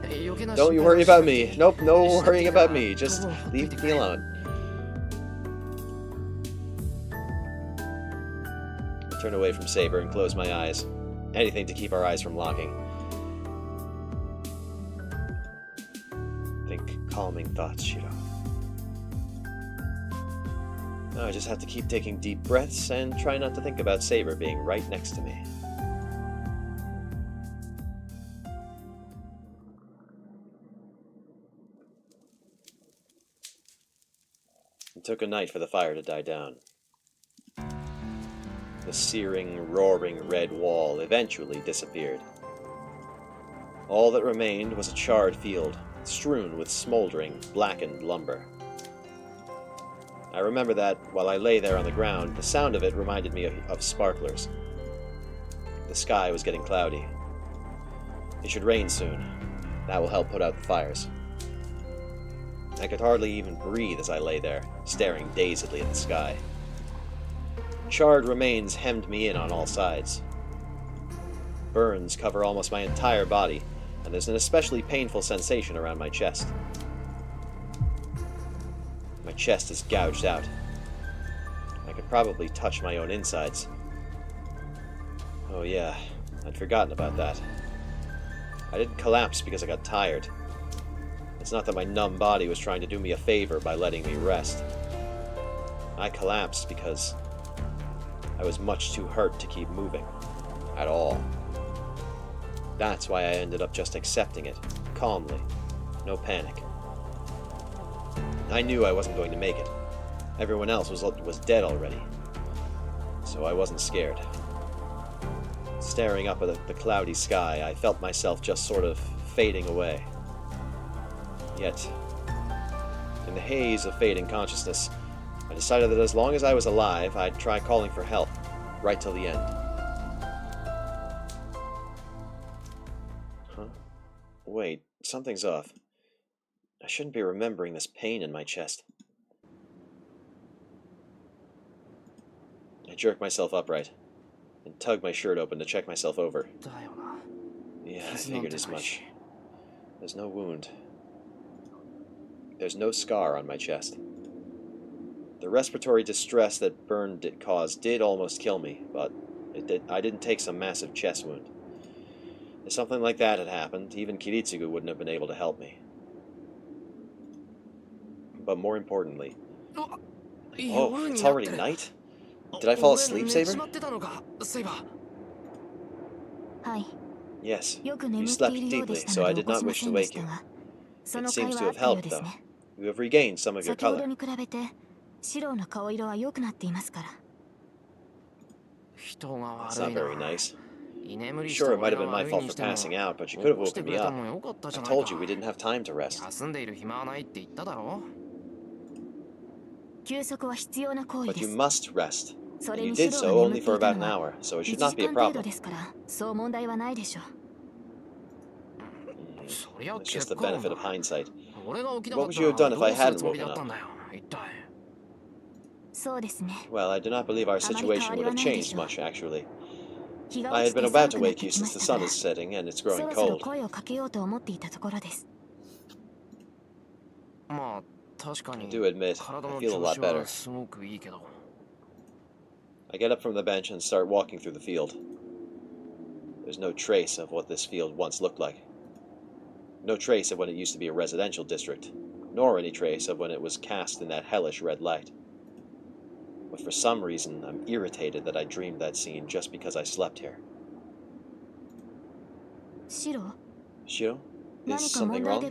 Don't you worry about me. Nope, no worrying about me. Just leave me alone. I turn away from Saber and close my eyes. Anything to keep our eyes from locking. Think calming thoughts, Shiro. Now I just have to keep taking deep breaths and try not to think about Saber being right next to me. It took a night for the fire to die down. The searing, roaring red wall eventually disappeared. All that remained was a charred field, strewn with smoldering, blackened lumber. I remember that, while I lay there on the ground, the sound of it reminded me of sparklers. The sky was getting cloudy. It should rain soon. That will help put out the fires. I could hardly even breathe as I lay there, staring dazedly at the sky. Charred remains hemmed me in on all sides. Burns cover almost my entire body, and there's an especially painful sensation around my chest. My chest is gouged out. I could probably touch my own insides. Oh yeah, I'd forgotten about that. I didn't collapse because I got tired. It's not that my numb body was trying to do me a favor by letting me rest. I collapsed because I was much too hurt to keep moving. At all. That's why I ended up just accepting it, calmly. No panic. I knew I wasn't going to make it. Everyone else was dead already. So I wasn't scared. Staring up at the cloudy sky, I felt myself just sort of fading away. Yet, in the haze of fading consciousness, I decided that as long as I was alive, I'd try calling for help, right till the end. Huh? Wait, something's off. I shouldn't be remembering this pain in my chest. I jerked myself upright, and tugged my shirt open to check myself over. Yeah, I figured as much. There's no wound. There's no scar on my chest. The respiratory distress that burn caused did almost kill me, but I didn't take some massive chest wound. If something like that had happened, even Kiritsugu wouldn't have been able to help me. But more importantly... Oh, it's already night? Did I fall asleep, Saber? Yes, you slept deeply, so I did not wish to wake you. It seems to have helped, though. You have regained some of your color. That's not very nice. Sure, it might have been my fault for passing out, but you could have woken me up. I told you we didn't have time to rest. But you must rest. And you did so only for about an hour, so it should not be a problem. It's just the benefit of hindsight. What would you have done if I hadn't woken up? Well, I do not believe our situation would have changed much, actually. I had been about to wake you since the sun is setting and it's growing cold. I do admit, I feel a lot better. I get up from the bench and start walking through the field. There's no trace of what this field once looked like. No trace of when it used to be a residential district, nor any trace of when it was cast in that hellish red light. But for some reason, I'm irritated that I dreamed that scene just because I slept here. Shiro? Is something wrong?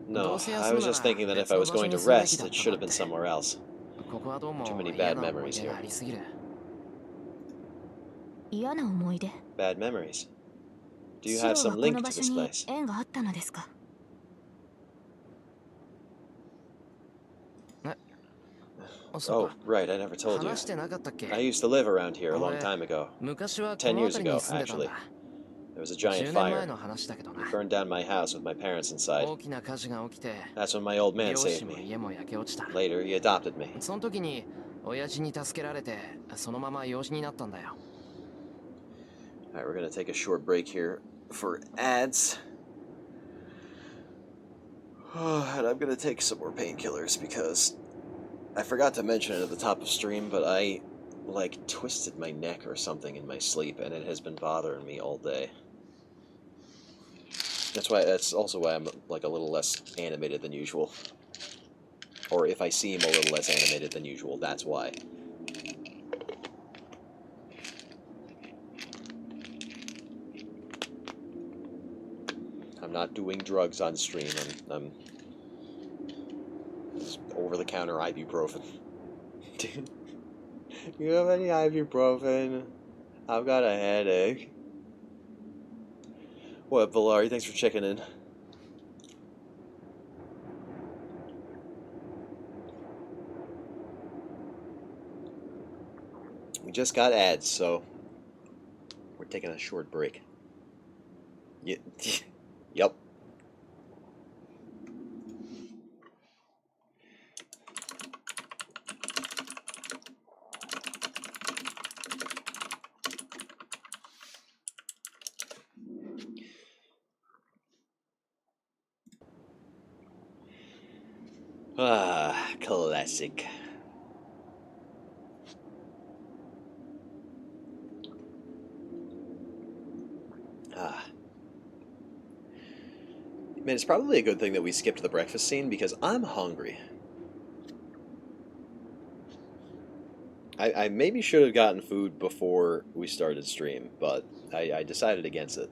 No, I was just thinking that if I was going to rest, it should have been somewhere else. Too many bad memories here. Bad memories? Do you have some link to this place? Oh, right, I never told you. I used to live around here a long time ago. 10 years ago, actually. There was a giant fire. It burned down my house with my parents inside. That's when my old man saved me. Later, he adopted me. Alright, we're gonna take a short break here for ads. And I'm gonna take some more painkillers because I forgot to mention it at the top of stream, but I, twisted my neck or something in my sleep, and it has been bothering me all day. That's also why I'm, a little less animated than usual. Or if I seem a little less animated than usual, that's why. I'm not doing drugs on stream, I'm over-the-counter ibuprofen. Dude, you have any ibuprofen? I've got a headache. What up, Valari? Thanks for checking in. We just got ads, so we're taking a short break. Yep. Ah, classic. Ah. Man, it's probably a good thing that we skipped the breakfast scene because I'm hungry. I maybe should have gotten food before we started stream, but I decided against it.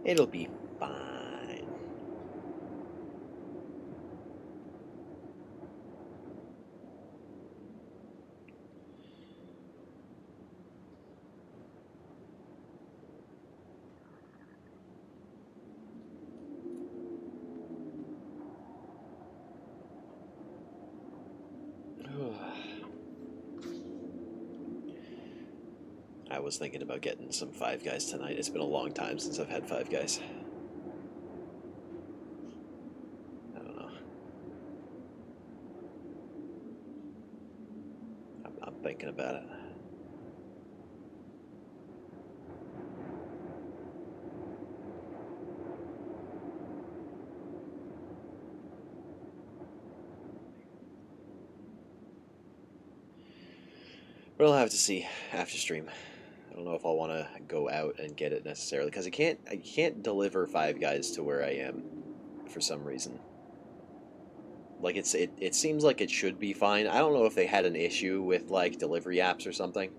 It'll be fine. I was thinking about getting some Five Guys tonight. It's been a long time since I've had Five Guys. I don't know. I'm thinking about it. But I'll have to see after stream. I don't know if I'll want to go out and get it necessarily because I can't deliver Five Guys to where I am for some reason. Like it seems like it should be fine. I don't know if they had an issue with like delivery apps or something,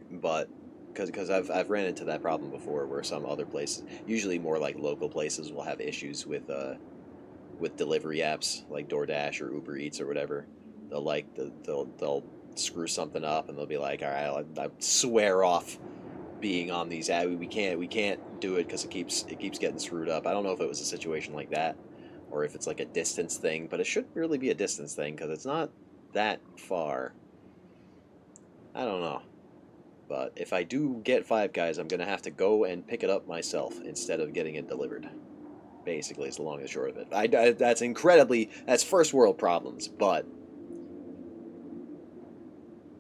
but because I've ran into that problem before where some other places, usually more like local places, will have issues with delivery apps like DoorDash or Uber Eats or whatever. They'll screw something up and they'll be like, all right, I swear off being on these apps. We can't do it because it keeps getting screwed up. I don't know if it was a situation like that or if it's like a distance thing, but it shouldn't really be a distance thing because it's not that far. I don't know. But if I do get Five Guys, I'm going to have to go and pick it up myself instead of getting it delivered. Basically, it's the long and short of it. That's first world problems, but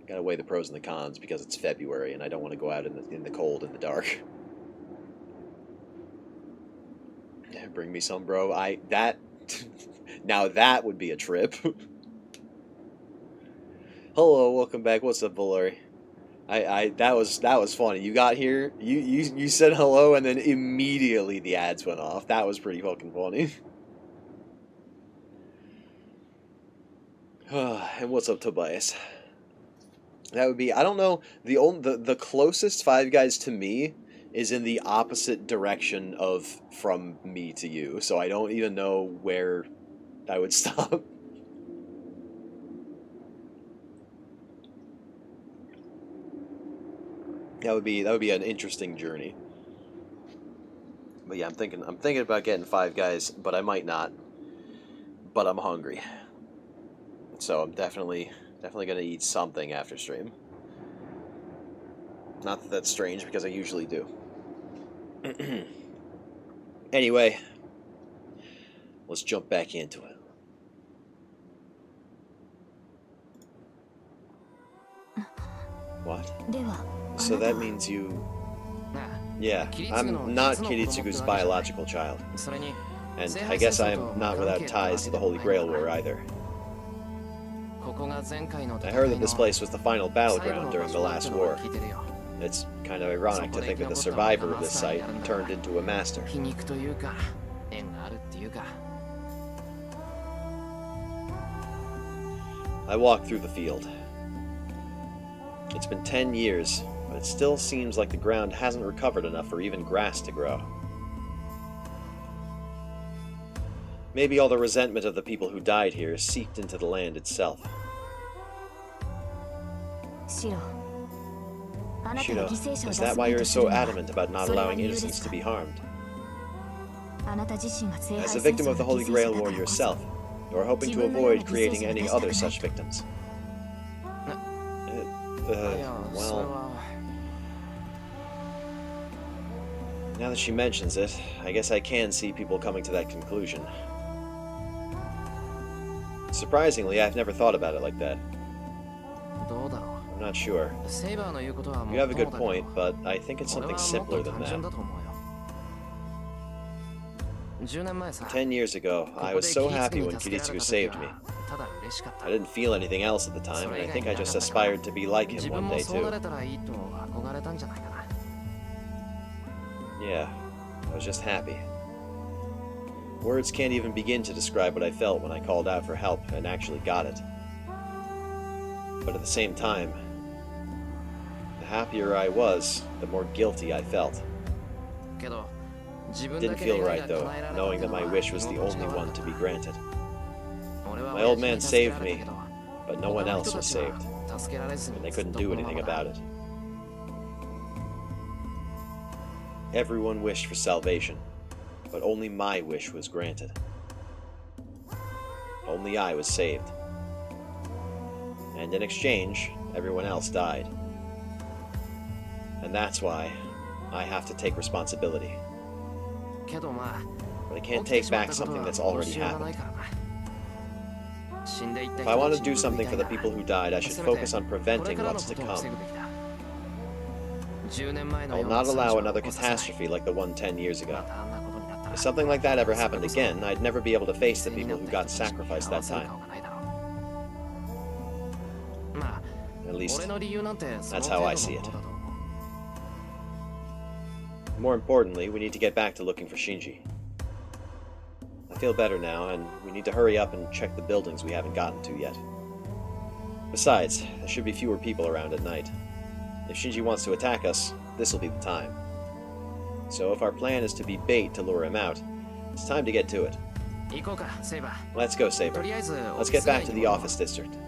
gotta weigh the pros and the cons because it's February and I don't want to go out in the cold in the dark. Yeah, bring me some, bro. Now that would be a trip. Hello, welcome back. What's up, Valori? That was funny. You got here, you said hello, and then immediately the ads went off. That was pretty fucking funny. And what's up, Tobias? That would be, I don't know, the closest Five Guys to me is in the opposite direction of from me to you, so I don't even know where I would stop. That would be an interesting journey. But yeah, I'm thinking about getting Five Guys, but I might not. But I'm hungry, so I'm definitely gonna eat something after stream. Not that that's strange because I usually do. Anyway, let's jump back into it. What? So that means you... Yeah, I'm not Kiritsugu's biological child. And I guess I'm not without ties to the Holy Grail War either. I heard that this place was the final battleground during the last war. It's kind of ironic to think that the survivor of this site turned into a master. I walked through the field. It's been 10 years, but it still seems like the ground hasn't recovered enough for even grass to grow. Maybe all the resentment of the people who died here seeped into the land itself. Shiro, is that why you're so adamant about not allowing innocents to be harmed? As a victim of the Holy Grail War yourself, you are hoping to avoid creating any other such victims. Well... Now that she mentions it, I guess I can see people coming to that conclusion. Surprisingly, I've never thought about it like that. I'm not sure. You have a good point, but I think it's something simpler than that. 10 years ago, I was so happy when Kiritsugu saved me. I didn't feel anything else at the time, and I think I just aspired to be like him one day too. Yeah, I was just happy. Words can't even begin to describe what I felt when I called out for help and actually got it. But at the same time, the happier I was, the more guilty I felt. It didn't feel right, though, knowing that my wish was the only one to be granted. My old man saved me, but no one else was saved, and they couldn't do anything about it. Everyone wished for salvation, but only my wish was granted. Only I was saved. And in exchange, everyone else died. And that's why I have to take responsibility. But I can't take back something that's already happened. If I want to do something for the people who died, I should focus on preventing what's to come. I will not allow another catastrophe like the one 10 years ago. If something like that ever happened again, I'd never be able to face the people who got sacrificed that time. At least, that's how I see it. More importantly, we need to get back to looking for Shinji. I feel better now, and we need to hurry up and check the buildings we haven't gotten to yet. Besides, there should be fewer people around at night. If Shinji wants to attack us, this'll be the time. So if our plan is to be bait to lure him out, it's time to get to it. Let's go, Saber. Let's get back to the office district.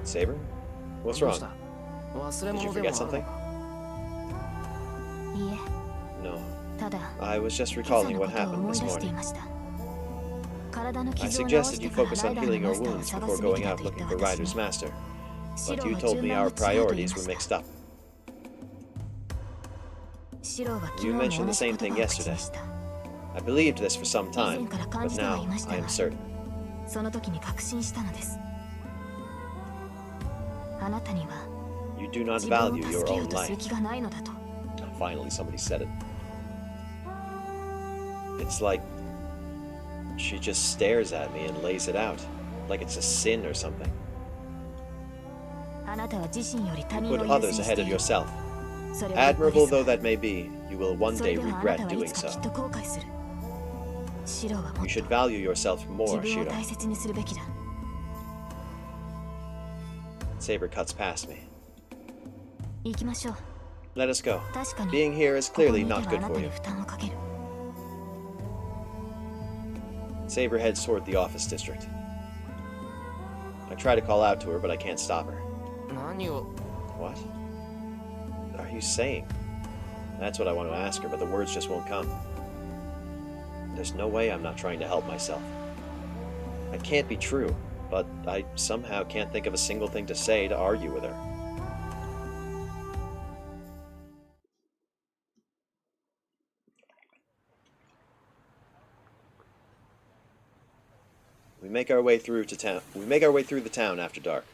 Saber? What's wrong? Did you forget something? No. I was just recalling what happened this morning. I suggested you focus on healing your wounds before going out looking for Ryder's master, but you told me our priorities were mixed up. You mentioned the same thing yesterday. I believed this for some time, but now I am certain. You do not value your own life. Finally, somebody said it. It's like she just stares at me and lays it out, like it's a sin or something. You put others ahead of yourself. Admirable though that may be, you will one day regret doing so. You should value yourself more, Shiro. Saber cuts past me. Let us go. Being here is clearly not good for you. Saber heads toward the office district. I try to call out to her, but I can't stop her. What are you saying? That's what I want to ask her, but the words just won't come. There's no way I'm not trying to help myself. That can't be true, but I somehow can't think of a single thing to say to argue with her. We make our way through the town after dark.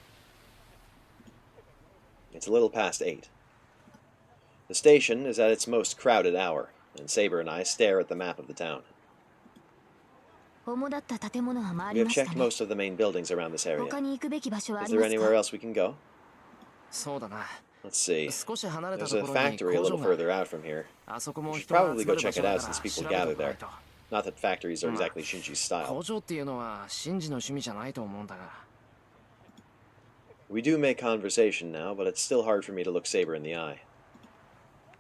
It's a little past 8. The station is at its most crowded hour, and Saber and I stare at the map of the town. We have checked most of the main buildings around this area. Is there anywhere else we can go? Let's see. There's a factory a little further out from here. We should probably go check it out since people gather there. Not that factories are exactly Shinji's style. We do make conversation now, but it's still hard for me to look Saber in the eye.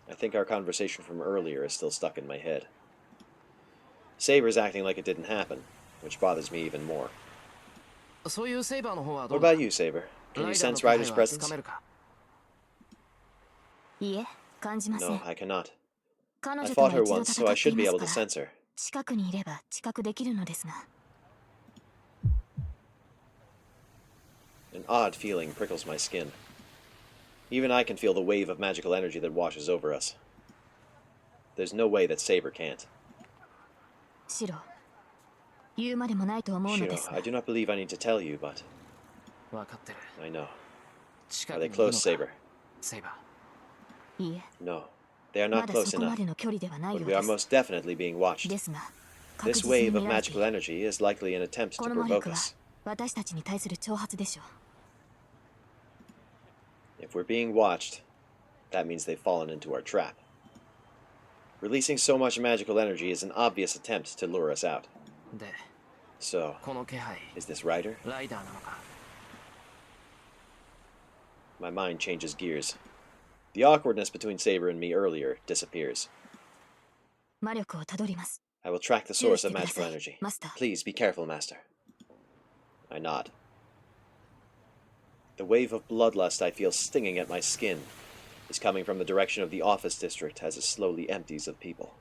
I think our conversation from earlier is still stuck in my head. Saber's acting like it didn't happen, which bothers me even more. What about you, Saber? Can you sense Ryder's presence? No, I cannot. I fought her once, so I should be able to sense her. An odd feeling prickles my skin. Even I can feel the wave of magical energy that washes over us. There's no way that Saber can't. Shiro, I do not believe I need to tell you, but... I know. Are they close, Saber? No. They are not close enough, but we are most definitely being watched. This wave of magical energy is likely an attempt to provoke us. If we're being watched, that means they've fallen into our trap. Releasing so much magical energy is an obvious attempt to lure us out. So, is this Ryder? My mind changes gears. The awkwardness between Saber and me earlier disappears. I will track the source of magical energy. Please be careful, Master. I nod. The wave of bloodlust I feel stinging at my skin is coming from the direction of the office district as it slowly empties of people.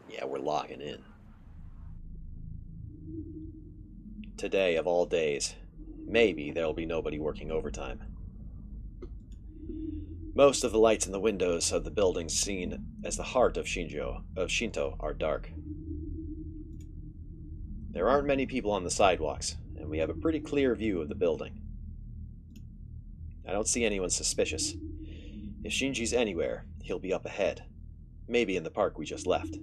Yeah, we're logging in. Today, of all days, maybe there'll be nobody working overtime. Most of the lights in the windows of the buildings seen as the heart of Shinto are dark. There aren't many people on the sidewalks, and we have a pretty clear view of the building. I don't see anyone suspicious. If Shinji's anywhere, he'll be up ahead. Maybe in the park we just left.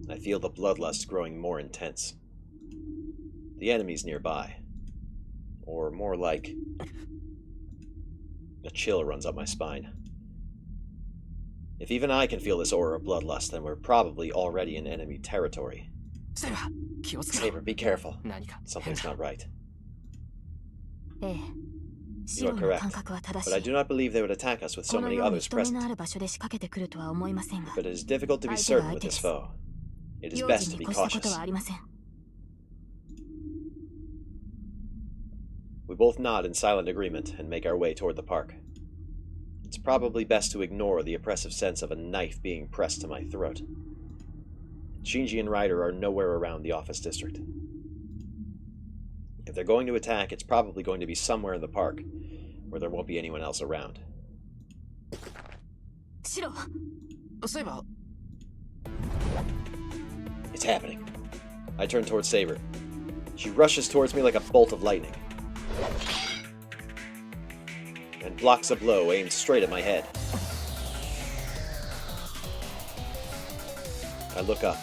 I feel the bloodlust growing more intense. The enemy's nearby. Or more like... a chill runs up my spine. If even I can feel this aura of bloodlust, then we're probably already in enemy territory. Saber, be careful. Something's not right. You are correct, but I do not believe they would attack us with so many others present. But it is difficult to be certain with this foe. It is best to be cautious. We both nod in silent agreement and make our way toward the park. It's probably best to ignore the oppressive sense of a knife being pressed to my throat. Shinji and Ryder are nowhere around the office district. If they're going to attack, it's probably going to be somewhere in the park, where there won't be anyone else around. It's happening. I turn towards Saber. She rushes towards me like a bolt of lightning, and blocks a blow aimed straight at my head. I look up.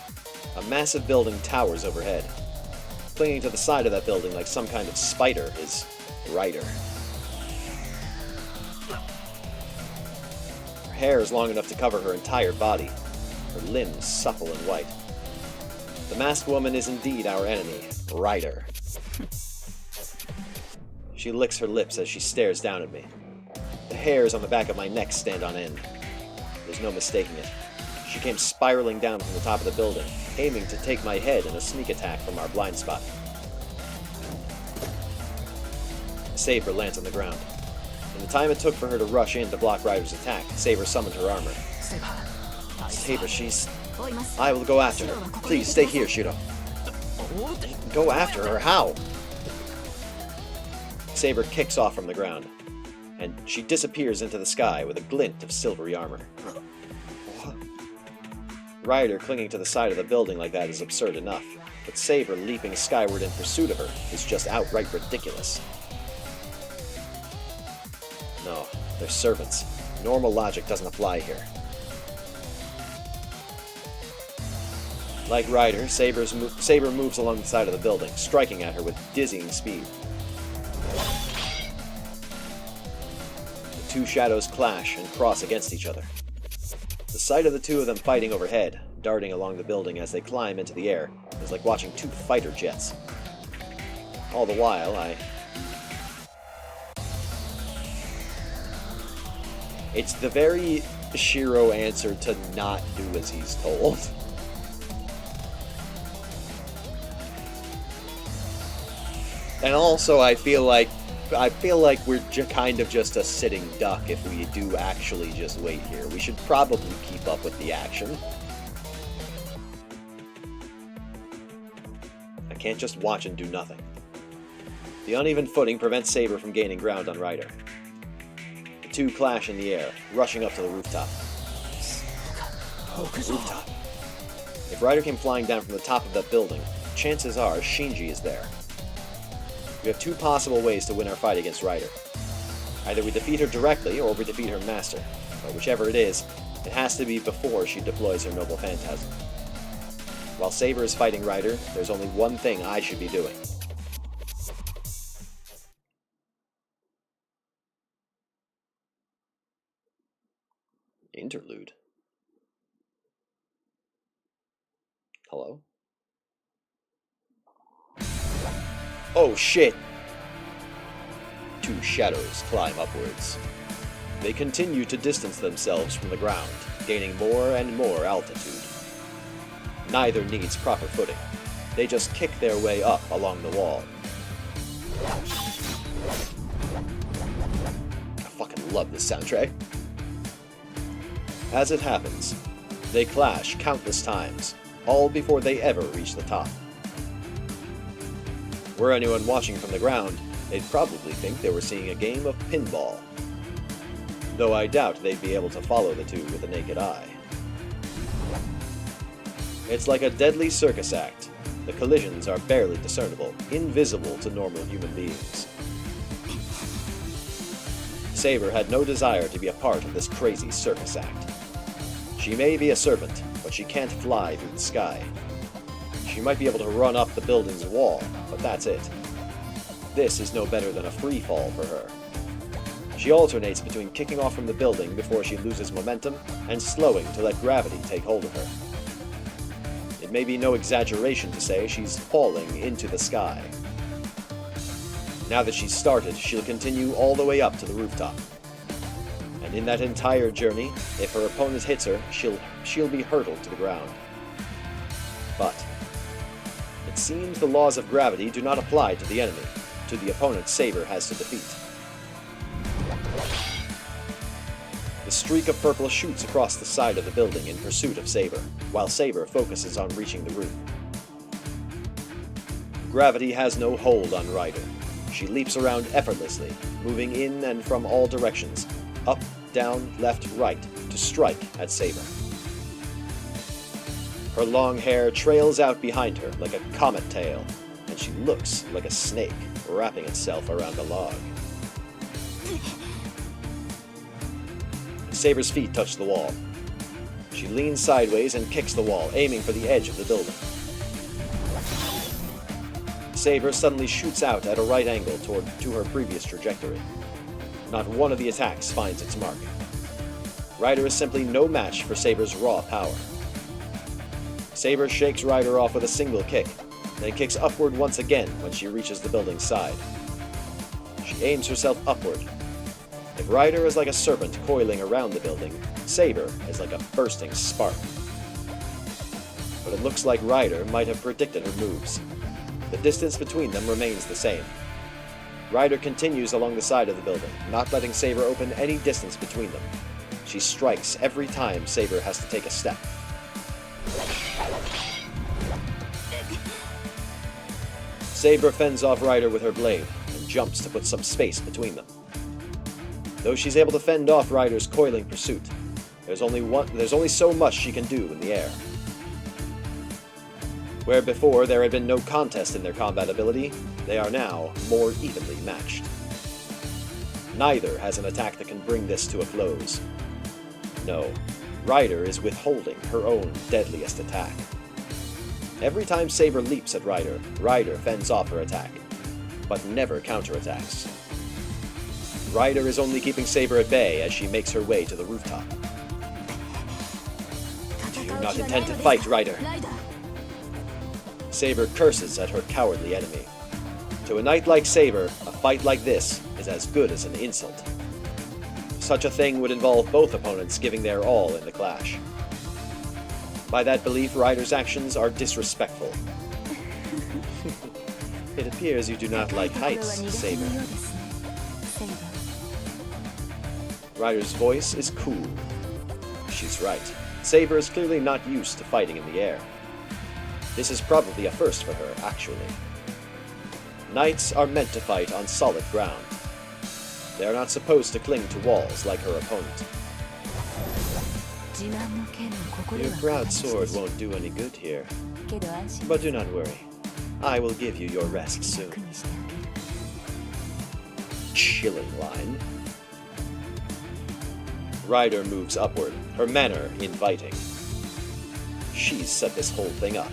A massive building towers overhead. Clinging to the side of that building like some kind of spider is Ryder. Her hair is long enough to cover her entire body, her limbs supple and white. The masked woman is indeed our enemy, Ryder. She licks her lips as she stares down at me. The hairs on the back of my neck stand on end. There's no mistaking it. She came spiraling down from the top of the building, aiming to take my head in a sneak attack from our blind spot. Saber lands on the ground. In the time it took for her to rush in to block Ryder's attack, Saber summoned her armor. Saber, she's... I will go after her. Please, stay here, Shiro. Go after her? How? Saber kicks off from the ground, and she disappears into the sky with a glint of silvery armor. Ryder clinging to the side of the building like that is absurd enough, but Saber leaping skyward in pursuit of her is just outright ridiculous. No, they're servants. Normal logic doesn't apply here. Like Ryder, Saber moves along the side of the building, striking at her with dizzying speed. The two shadows clash and cross against each other. The sight of the two of them fighting overhead, darting along the building as they climb into the air, is like watching two fighter jets. All the while, It's the very Shiro answer to not do as he's told. And also, I feel like we're kind of just a sitting duck if we do actually just wait here. We should probably keep up with the action. I can't just watch and do nothing. The uneven footing prevents Saber from gaining ground on Ryder. The two clash in the air, rushing up to the rooftop. Rooftop. If Ryder came flying down from the top of that building, chances are Shinji is there. We have two possible ways to win our fight against Ryder. Either we defeat her directly, or we defeat her master. But whichever it is, it has to be before she deploys her Noble Phantasm. While Saber is fighting Ryder, there's only one thing I should be doing. Interlude. Hello? Oh shit! Two shadows climb upwards. They continue to distance themselves from the ground, gaining more and more altitude. Neither needs proper footing. They just kick their way up along the wall. I fucking love this soundtrack. As it happens, they clash countless times, all before they ever reach the top. Were anyone watching from the ground, they'd probably think they were seeing a game of pinball. Though I doubt they'd be able to follow the two with the naked eye. It's like a deadly circus act. The collisions are barely discernible, invisible to normal human beings. Saber had no desire to be a part of this crazy circus act. She may be a serpent, but she can't fly through the sky. She might be able to run up the building's wall, but that's it. This is no better than a free fall for her. She alternates between kicking off from the building before she loses momentum and slowing to let gravity take hold of her. It may be no exaggeration to say she's falling into the sky. Now that she's started, she'll continue all the way up to the rooftop. And in that entire journey, if her opponent hits her, she'll be hurtled to the ground. But it seems the laws of gravity do not apply to the enemy, to the opponent Saber has to defeat. The streak of purple shoots across the side of the building in pursuit of Saber, while Saber focuses on reaching the roof. Gravity has no hold on Ryder. She leaps around effortlessly, moving in and from all directions, up, down, left, right, to strike at Saber. Her long hair trails out behind her like a comet tail, and she looks like a snake wrapping itself around a log. Saber's feet touch the wall. She leans sideways and kicks the wall, aiming for the edge of the building. Saber suddenly shoots out at a right angle to her previous trajectory. Not one of the attacks finds its mark. Ryder is simply no match for Saber's raw power. Saber shakes Ryder off with a single kick, then kicks upward once again when she reaches the building's side. She aims herself upward. If Ryder is like a serpent coiling around the building, Saber is like a bursting spark. But it looks like Ryder might have predicted her moves. The distance between them remains the same. Ryder continues along the side of the building, not letting Saber open any distance between them. She strikes every time Saber has to take a step. Saber fends off Ryder with her blade and jumps to put some space between them. Though she's able to fend off Ryder's coiling pursuit, there's only so much she can do in the air. Where before there had been no contest in their combat ability, they are now more evenly matched. Neither has an attack that can bring this to a close. No, Ryder is withholding her own deadliest attack. Every time Saber leaps at Ryder, Ryder fends off her attack, but never counterattacks. Ryder is only keeping Saber at bay as she makes her way to the rooftop. Do you not intend to fight, Ryder? Saber curses at her cowardly enemy. To a knight like Saber, a fight like this is as good as an insult. Such a thing would involve both opponents giving their all in the clash. By that belief, Ryder's actions are disrespectful. It appears you do not like heights, Saber. Ryder's voice is cool. She's right. Saber is clearly not used to fighting in the air. This is probably a first for her, actually. Knights are meant to fight on solid ground. They are not supposed to cling to walls like her opponent. Your proud sword won't do any good here. But do not worry. I will give you your rest soon. Chilling line. Ryder moves upward, her manner inviting. She's set this whole thing up.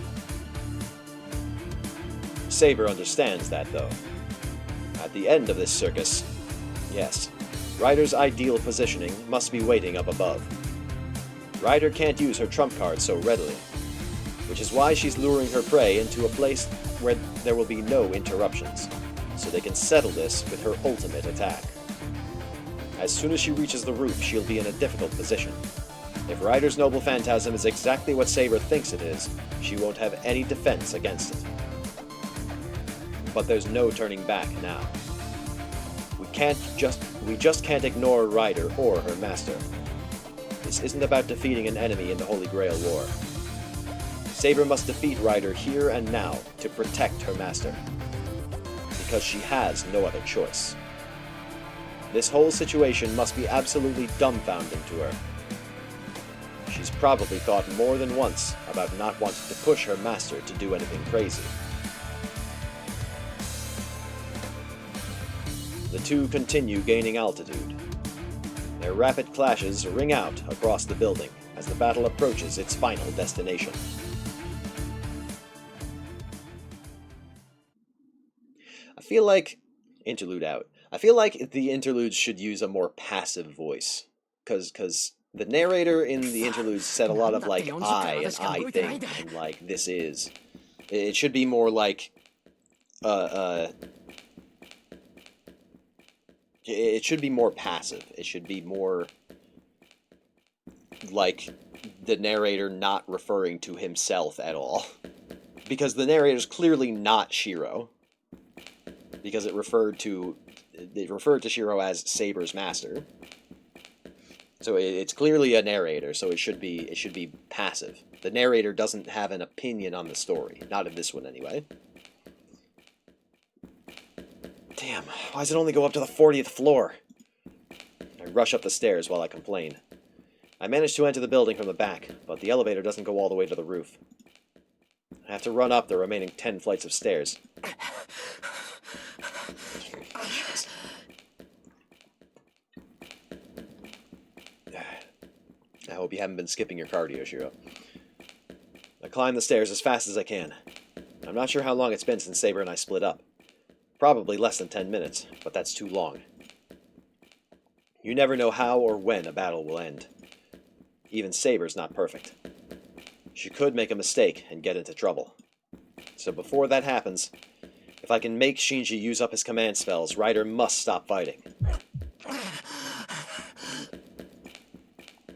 Saber understands that, though. At the end of this circus, yes, Ryder's ideal positioning must be waiting up above. Ryder can't use her trump card so readily, which is why she's luring her prey into a place where there will be no interruptions, so they can settle this with her ultimate attack. As soon as she reaches the roof, she'll be in a difficult position. If Ryder's Noble Phantasm is exactly what Saber thinks it is, she won't have any defense against it. But there's no turning back now. We just can't ignore Ryder or her master. This isn't about defeating an enemy in the Holy Grail War. Saber must defeat Ryder here and now to protect her master, because she has no other choice. This whole situation must be absolutely dumbfounding to her. She's probably thought more than once about not wanting to push her master to do anything crazy. The two continue gaining altitude. Their rapid clashes ring out across the building as the battle approaches its final destination. I feel like the interludes should use a more passive voice, because the narrator in the interludes said a lot of like I and I think and like this is. It should be more like it should be more passive. It should be more like the narrator not referring to himself at all, because the narrator's clearly not Shiro, because it referred to Shiro as Saber's master. So it's clearly a narrator, so it should be passive. The narrator doesn't have an opinion on the story, not in this one anyway. Damn, why does it only go up to the 40th floor? I rush up the stairs while I complain. I manage to enter the building from the back, but the elevator doesn't go all the way to the roof. I have to run up the remaining 10 flights of stairs. I hope you haven't been skipping your cardio, Shiro. I climb the stairs as fast as I can. I'm not sure how long it's been since Saber and I split up. Probably less than 10 minutes, but that's too long. You never know how or when a battle will end. Even Saber's not perfect. She could make a mistake and get into trouble. So before that happens, if I can make Shinji use up his command spells, Ryder must stop fighting.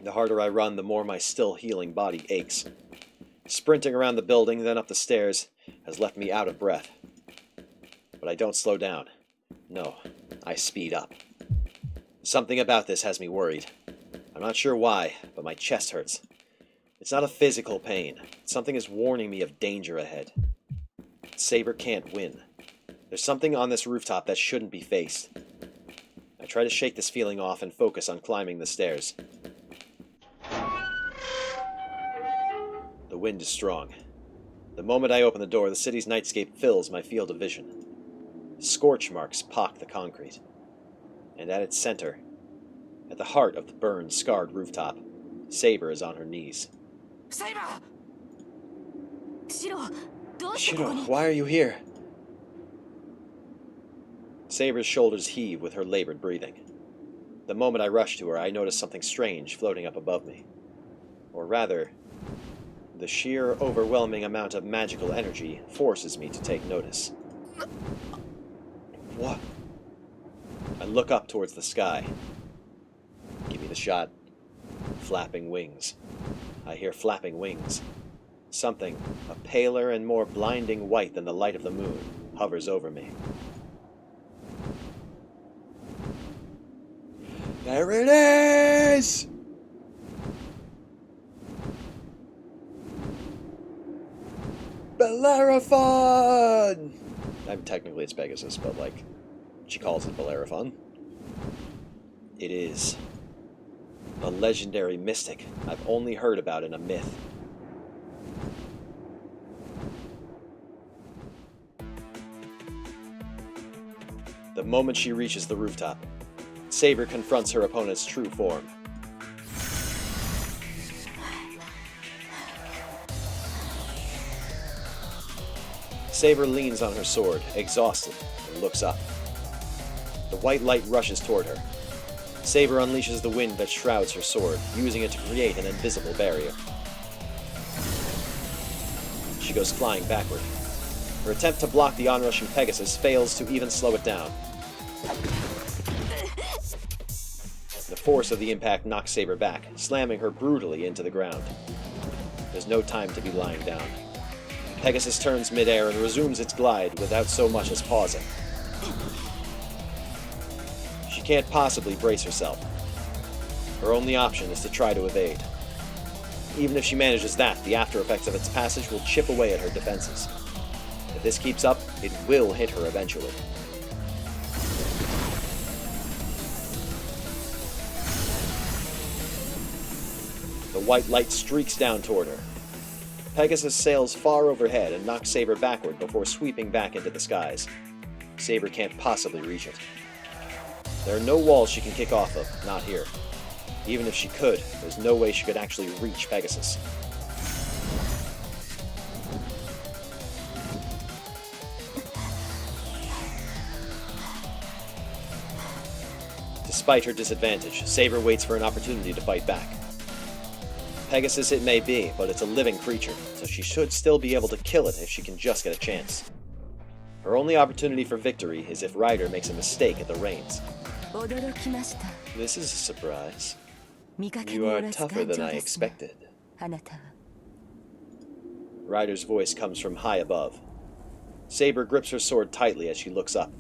The harder I run, the more my still healing body aches. Sprinting around the building, then up the stairs, has left me out of breath. But I don't slow down. No, I speed up. Something about this has me worried. I'm not sure why, but my chest hurts. It's not a physical pain. Something is warning me of danger ahead. Saber can't win. There's something on this rooftop that shouldn't be faced. I try to shake this feeling off and focus on climbing the stairs. The wind is strong. The moment I open the door, the city's nightscape fills my field of vision. Scorch marks pock the concrete. And at its center, at the heart of the burned, scarred rooftop, Saber is on her knees. Saber! Shiro, why are you here? Saber's shoulders heave with her labored breathing. The moment I rush to her, I notice something strange floating up above me. Or rather, the sheer, overwhelming amount of magical energy forces me to take notice. What? I look up towards the sky. Give me the shot. Flapping wings. I hear flapping wings. Something, a paler and more blinding white than the light of the moon, hovers over me. There it is! Bellerophon! Technically it's Pegasus, but like, she calls it Bellerophon. It is. A legendary mystic I've only heard about in a myth. The moment she reaches the rooftop, Saber confronts her opponent's true form. Saber leans on her sword, exhausted, and looks up. The white light rushes toward her. Saber unleashes the wind that shrouds her sword, using it to create an invisible barrier. She goes flying backward. Her attempt to block the onrushing Pegasus fails to even slow it down. The force of the impact knocks Saber back, slamming her brutally into the ground. There's no time to be lying down. Pegasus turns midair and resumes its glide without so much as pausing. She can't possibly brace herself. Her only option is to try to evade. Even if she manages that, the after effects of its passage will chip away at her defenses. If this keeps up, it will hit her eventually. The white light streaks down toward her. Pegasus sails far overhead and knocks Saber backward before sweeping back into the skies. Saber can't possibly reach it. There are no walls she can kick off of, not here. Even if she could, there's no way she could actually reach Pegasus. Despite her disadvantage, Saber waits for an opportunity to fight back. Pegasus it may be, but it's a living creature, so she should still be able to kill it if she can just get a chance. Her only opportunity for victory is if Ryder makes a mistake at the reins. This is a surprise. You are tougher than I expected. Ryder's voice comes from high above. Saber grips her sword tightly as she looks up.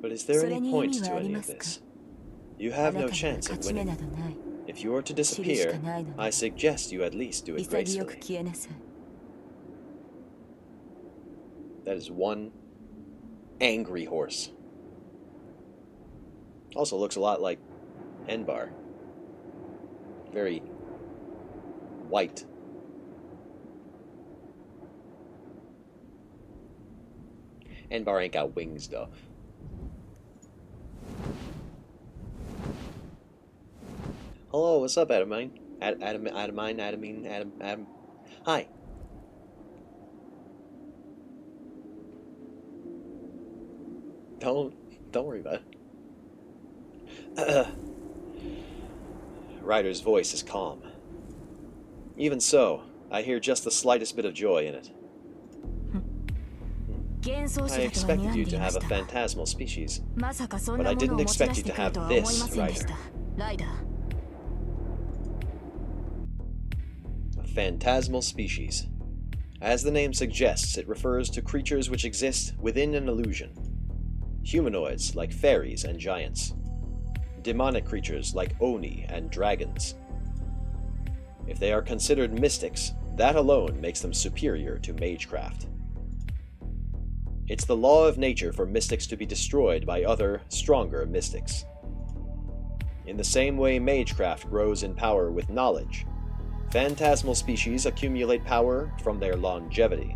But is there any point to any of this? You have no chance of winning. If you are to disappear, I suggest you at least do it gracefully. That is one angry horse. Also looks a lot like Enbar. Very white. Enbar ain't got wings though. Hello, what's up, Adamine? Adam. Hi. Don't worry about it. Ryder's voice is calm. Even so, I hear just the slightest bit of joy in it. I expected you to have a phantasmal species, but I didn't expect you to have this, Ryder. A phantasmal species. As the name suggests, it refers to creatures which exist within an illusion. Humanoids like fairies and giants. Demonic creatures like Oni and dragons. If they are considered mystics, that alone makes them superior to magecraft. It's the law of nature for mystics to be destroyed by other, stronger mystics. In the same way magecraft grows in power with knowledge, phantasmal species accumulate power from their longevity.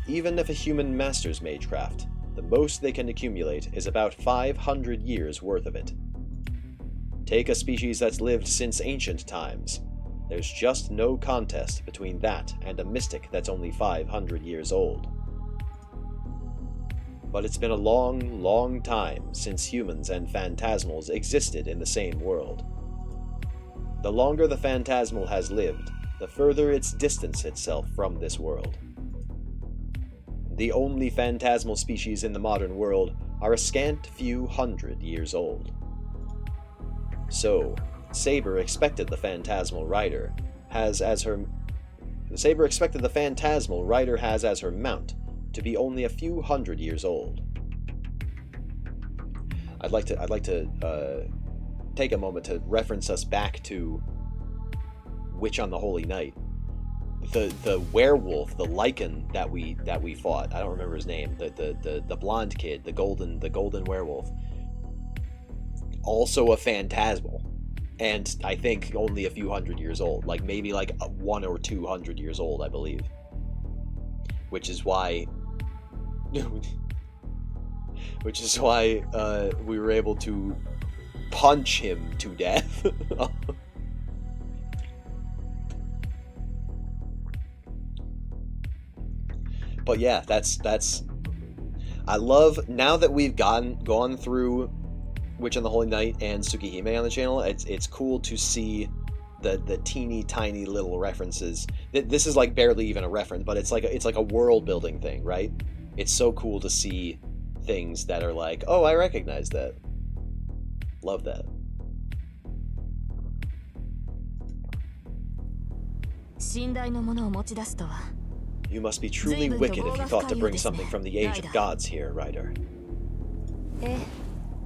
Even if a human masters magecraft, the most they can accumulate is about 500 years worth of it. Take a species that's lived since ancient times. There's just no contest between that and a mystic that's only 500 years old. But it's been a long, long time since humans and phantasmals existed in the same world. The longer the phantasmal has lived, the further it's distanced itself from this world. The only phantasmal species in the modern world are a scant few hundred years old. So, Saber expected the phantasmal rider has as her mount to be only a few hundred years old. I'd like to take a moment to reference us back to Witch on the Holy Night. The werewolf, the lichen that we fought. I don't remember his name. The blonde kid, the golden werewolf. Also a phantasmal, and I think only a few hundred years old. Like maybe like 100 or 200 years old, I believe. Which is why we were able to punch him to death. But yeah, that's I love, now that we've gone through Witch and the Holy Knight and Tsukihime on the channel, it's cool to see the teeny tiny little references. This is like barely even a reference, but it's like a world building thing, right? It's so cool to see things that are like, oh, I recognize that. Love that. You must be truly wicked if you thought to bring something from the age of gods here, Ryder.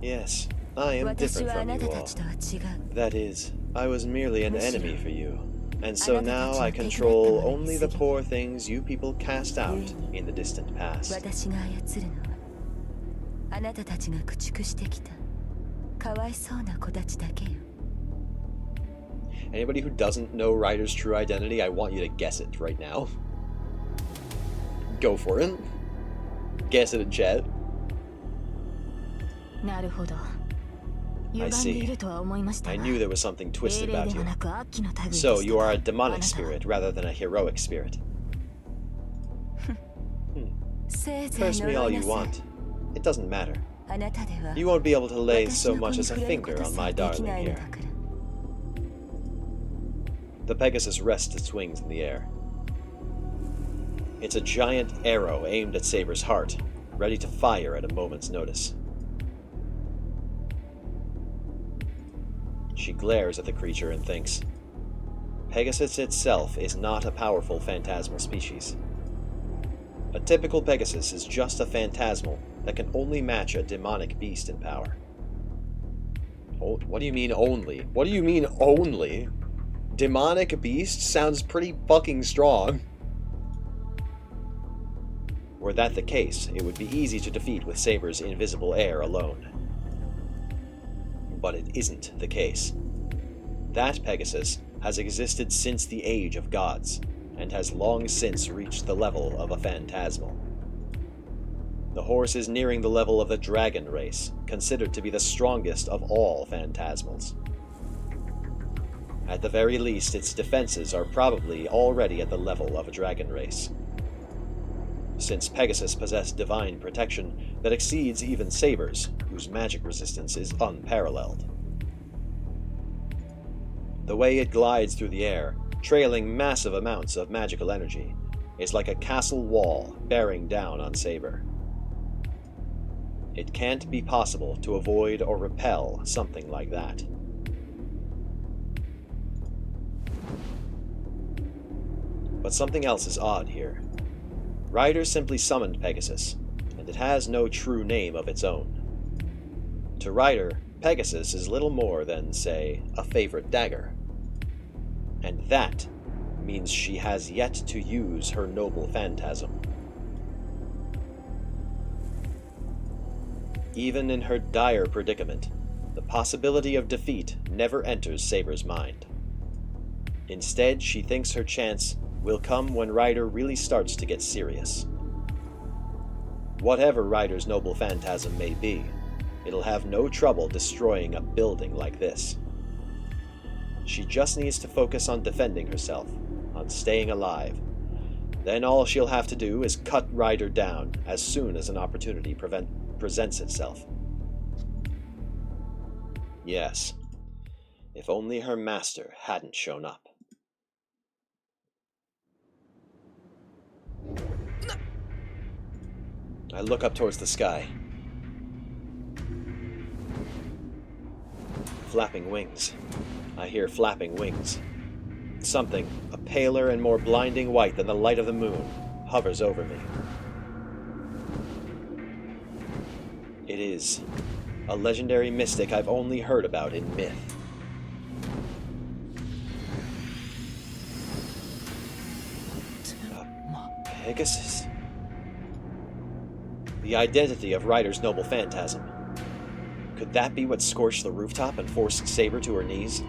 Yes, I am different from you all. That is, I was merely an enemy for you, and so now I control only the poor things you people cast out in the distant past. Anybody who doesn't know Ryder's true identity, I want you to guess it right now. Go for it. Guess it in chat. I see. I knew there was something twisted about you. So, you are a demonic spirit rather than a heroic spirit. Curse me all you want. It doesn't matter. You won't be able to lay so much as a finger on my darling here. The Pegasus rests its wings in the air. It's a giant arrow aimed at Saber's heart, ready to fire at a moment's notice. She glares at the creature and thinks, Pegasus itself is not a powerful phantasmal species. A typical Pegasus is just a phantasmal that can only match a demonic beast in power. Oh, what do you mean only? What do you mean only? Demonic beast sounds pretty fucking strong. Were that the case, it would be easy to defeat with Saber's invisible air alone. But it isn't the case. That Pegasus has existed since the age of gods, and has long since reached the level of a phantasmal. The horse is nearing the level of the dragon race, considered to be the strongest of all phantasmals. At the very least, its defenses are probably already at the level of a dragon race. Since Pegasus possessed divine protection that exceeds even Saber's, whose magic resistance is unparalleled. The way it glides through the air, trailing massive amounts of magical energy, is like a castle wall bearing down on Saber. It can't be possible to avoid or repel something like that. But something else is odd here. Ryder simply summoned Pegasus, and it has no true name of its own. To Ryder, Pegasus is little more than, say, a favorite dagger. And that means she has yet to use her noble phantasm. Even in her dire predicament, the possibility of defeat never enters Saber's mind. Instead, she thinks her chance will come when Ryder really starts to get serious. Whatever Ryder's noble phantasm may be, it'll have no trouble destroying a building like this. She just needs to focus on defending herself, on staying alive. Then all she'll have to do is cut Ryder down as soon as an opportunity presents itself. Yes, if only her master hadn't shown up. I look up towards the sky. Flapping wings. I hear flapping wings. Something, a paler and more blinding white than the light of the moon, hovers over me. It is a legendary mystic I've only heard about in myth. A Pegasus? The identity of Ryder's noble phantasm. Could that be what scorched the rooftop and forced Saber to her knees?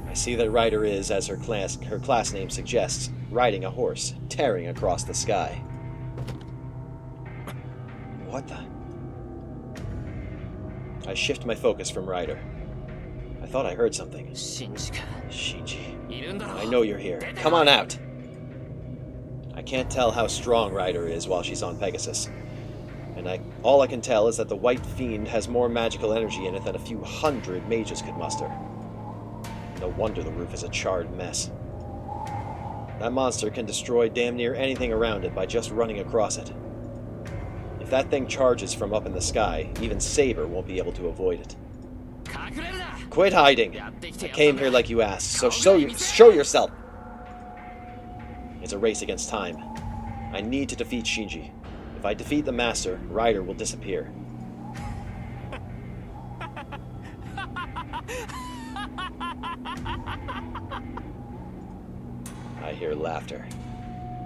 I see that Ryder is, as her class name suggests, riding a horse, tearing across the sky. What the? I shift my focus from Ryder. I thought I heard something. Shinji. I know you're here. Come on out! I can't tell how strong Ryder is while she's on Pegasus. And all I can tell is that the White Fiend has more magical energy in it than a few hundred mages could muster. No wonder the roof is a charred mess. That monster can destroy damn near anything around it by just running across it. If that thing charges from up in the sky, even Saber won't be able to avoid it. Quit hiding! I came here like you asked, so show yourself! It's a race against time. I need to defeat Shinji. If I defeat the Master, Ryder will disappear. I hear laughter.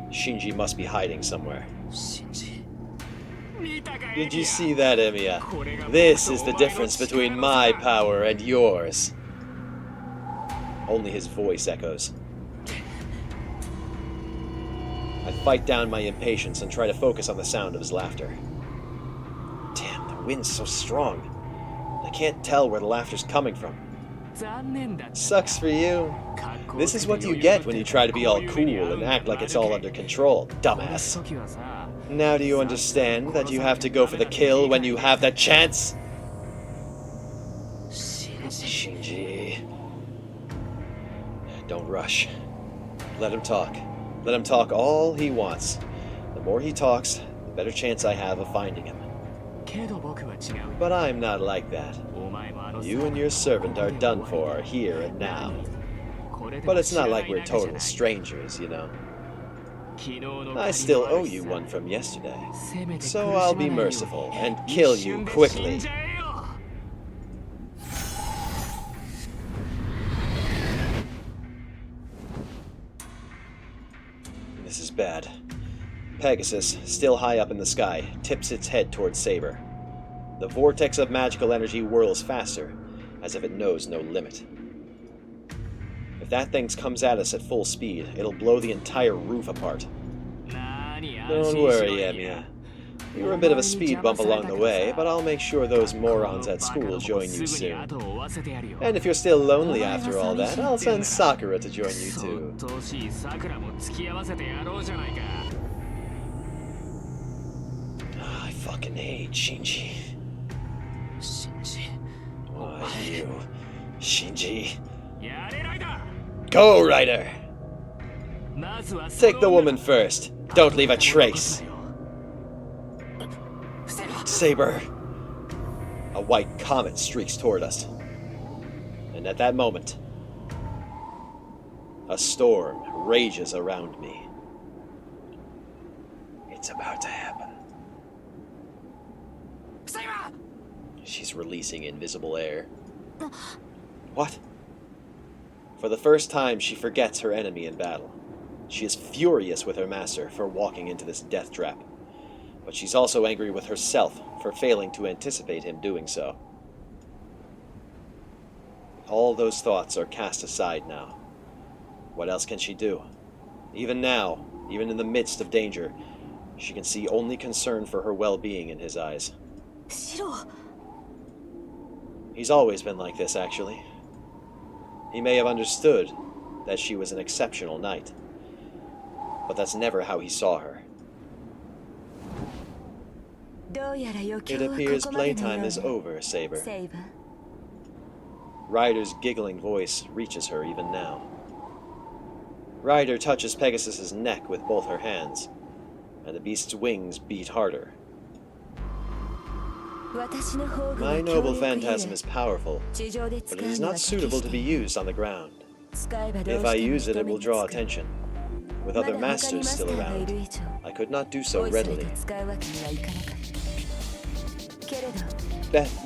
Shinji must be hiding somewhere. Did you see that, Emiya? This is the difference between my power and yours. Only his voice echoes. I fight down my impatience and try to focus on the sound of his laughter. Damn, the wind's so strong. I can't tell where the laughter's coming from. Sucks for you. This is what you get when you try to be all cool and act like it's all under control, dumbass. Now do you understand that you have to go for the kill when you have that chance? Shinji. Don't rush. Let him talk. Let him talk all he wants. The more he talks, the better chance I have of finding him. But I'm not like that. You and your servant are done for here and now. But it's not like we're total strangers, you know. I still owe you one from yesterday. So I'll be merciful and kill you quickly. This is bad. Pegasus, still high up in the sky, tips its head towards Saber. The vortex of magical energy whirls faster, as if it knows no limit. If that thing comes at us at full speed, it'll blow the entire roof apart. Don't worry, Emiya. You were a bit of a speed bump along the way, but I'll make sure those morons at school join you soon. And if you're still lonely after all that, I'll send Sakura to join you too. I fucking hate Shinji. Why you, Shinji? Go, Ryder! Take the woman first. Don't leave a trace. Saber! A white comet streaks toward us. And at that moment, a storm rages around me. It's about to happen. She's releasing invisible air. What? For the first time, she forgets her enemy in battle. She is furious with her master for walking into this death trap. But she's also angry with herself for failing to anticipate him doing so. All those thoughts are cast aside now. What else can she do? Even now, even in the midst of danger, she can see only concern for her well-being in his eyes. He's always been like this, actually. He may have understood that she was an exceptional knight, but that's never how he saw her. It appears playtime is over, Saber. Ryder's giggling voice reaches her even now. Ryder touches Pegasus's neck with both her hands, and the beast's wings beat harder. My noble phantasm is powerful, but it is not suitable to be used on the ground. If I use it, it will draw attention. With other masters still around, I could not do so readily.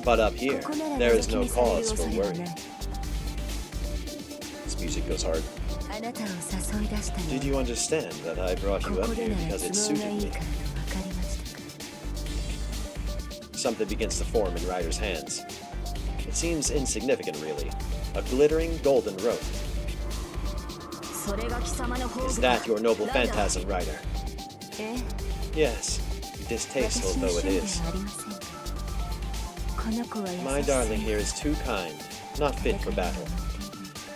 But up here, there is no cause for worry. This music goes hard. Did you understand that I brought you up here because it suited me? Something begins to form in Ryder's hands. It seems insignificant, really. A glittering golden rope. Is that your noble phantasm, Ryder? Yes, distasteful though it is. My darling here is too kind, not fit for battle.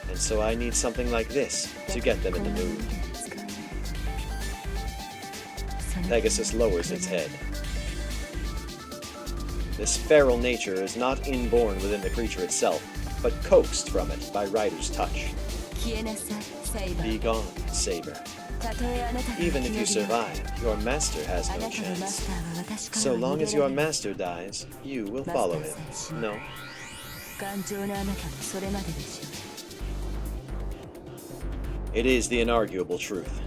And so I need something like this to get them in the mood. Pegasus lowers its head. This feral nature is not inborn within the creature itself, but coaxed from it by Ryder's touch. Be gone, Saber. Even if you survive, your master has no chance. So long as your master dies, you will follow him, no? It is the inarguable truth.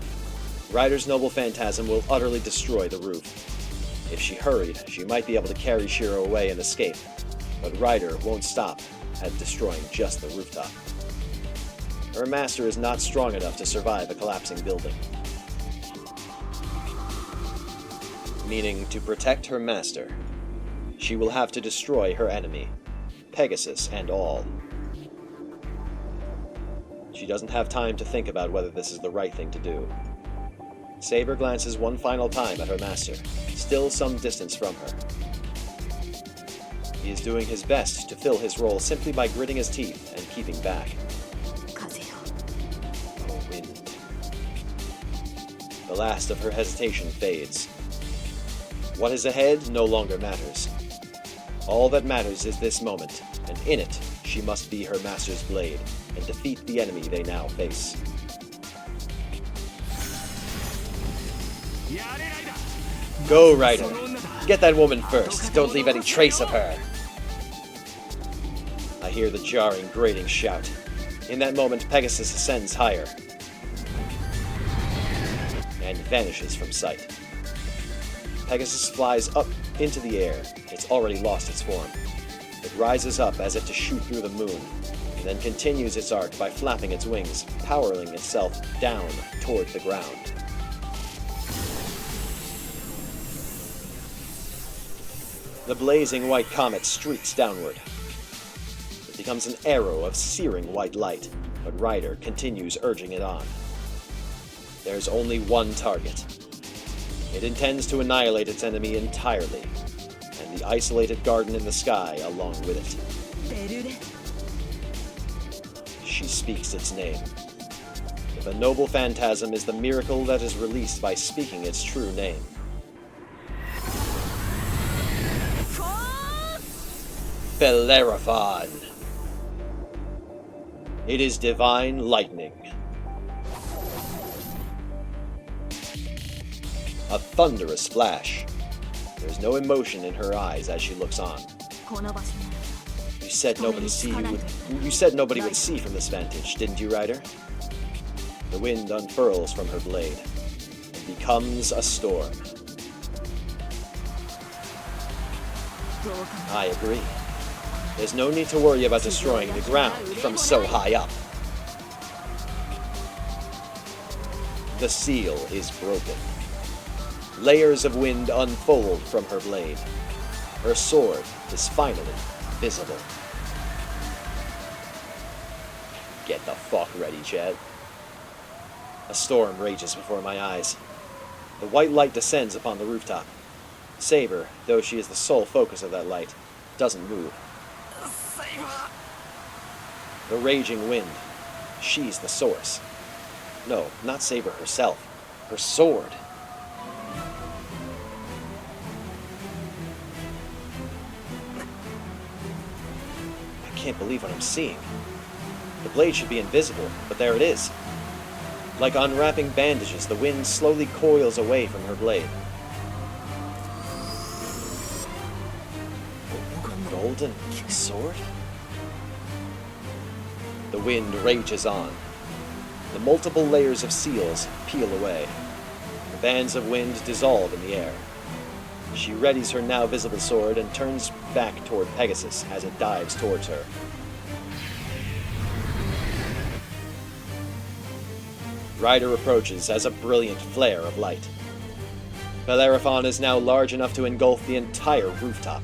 Ryder's noble phantasm will utterly destroy the roof. If she hurried, she might be able to carry Shiro away and escape, but Ryder won't stop at destroying just the rooftop. Her master is not strong enough to survive a collapsing building. Meaning, to protect her master, she will have to destroy her enemy, Pegasus and all. She doesn't have time to think about whether this is the right thing to do. Saber glances one final time at her master, still some distance from her. He is doing his best to fill his role simply by gritting his teeth and keeping back. Oh, wind. The last of her hesitation fades. What is ahead no longer matters. All that matters is this moment, and in it, she must be her master's blade, and defeat the enemy they now face. Go, Ryder! Get that woman first! Don't leave any trace of her! I hear the jarring, grating shout. In that moment, Pegasus ascends higher and vanishes from sight. Pegasus flies up into the air. It's already lost its form. It rises up as if to shoot through the moon, and then continues its arc by flapping its wings, powering itself down toward the ground. The blazing white comet streaks downward. It becomes an arrow of searing white light, but Ryder continues urging it on. There's only one target. It intends to annihilate its enemy entirely, and the isolated garden in the sky along with it. She speaks its name. If a noble phantasm is the miracle that is released by speaking its true name. Bellerophon! It is divine lightning. A thunderous flash. There's no emotion in her eyes as she looks on. You said nobody would see from this vantage, didn't you, Ryder? The wind unfurls from her blade and becomes a storm. I agree. There's no need to worry about destroying the ground from so high up. The seal is broken. Layers of wind unfold from her blade. Her sword is finally visible. Get the fuck ready, Chad. A storm rages before my eyes. The white light descends upon the rooftop. Saber, though she is the sole focus of that light, doesn't move. Saber! The raging wind. She's the source. No, not Saber herself. Her sword. I can't believe what I'm seeing. The blade should be invisible, but there it is. Like unwrapping bandages, the wind slowly coils away from her blade. A golden sword? The wind rages on. The multiple layers of seals peel away. The bands of wind dissolve in the air. She readies her now visible sword and turns back toward Pegasus as it dives towards her. Ryder approaches as a brilliant flare of light. Bellerophon is now large enough to engulf the entire rooftop,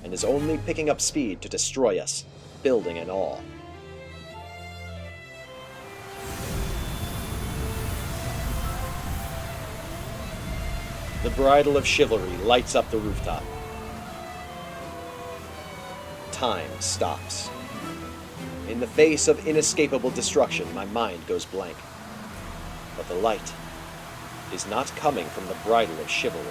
and is only picking up speed to destroy us, building and all. The bridle of chivalry lights up the rooftop. Time stops. In the face of inescapable destruction, my mind goes blank. But the light, is not coming from the bridle of chivalry.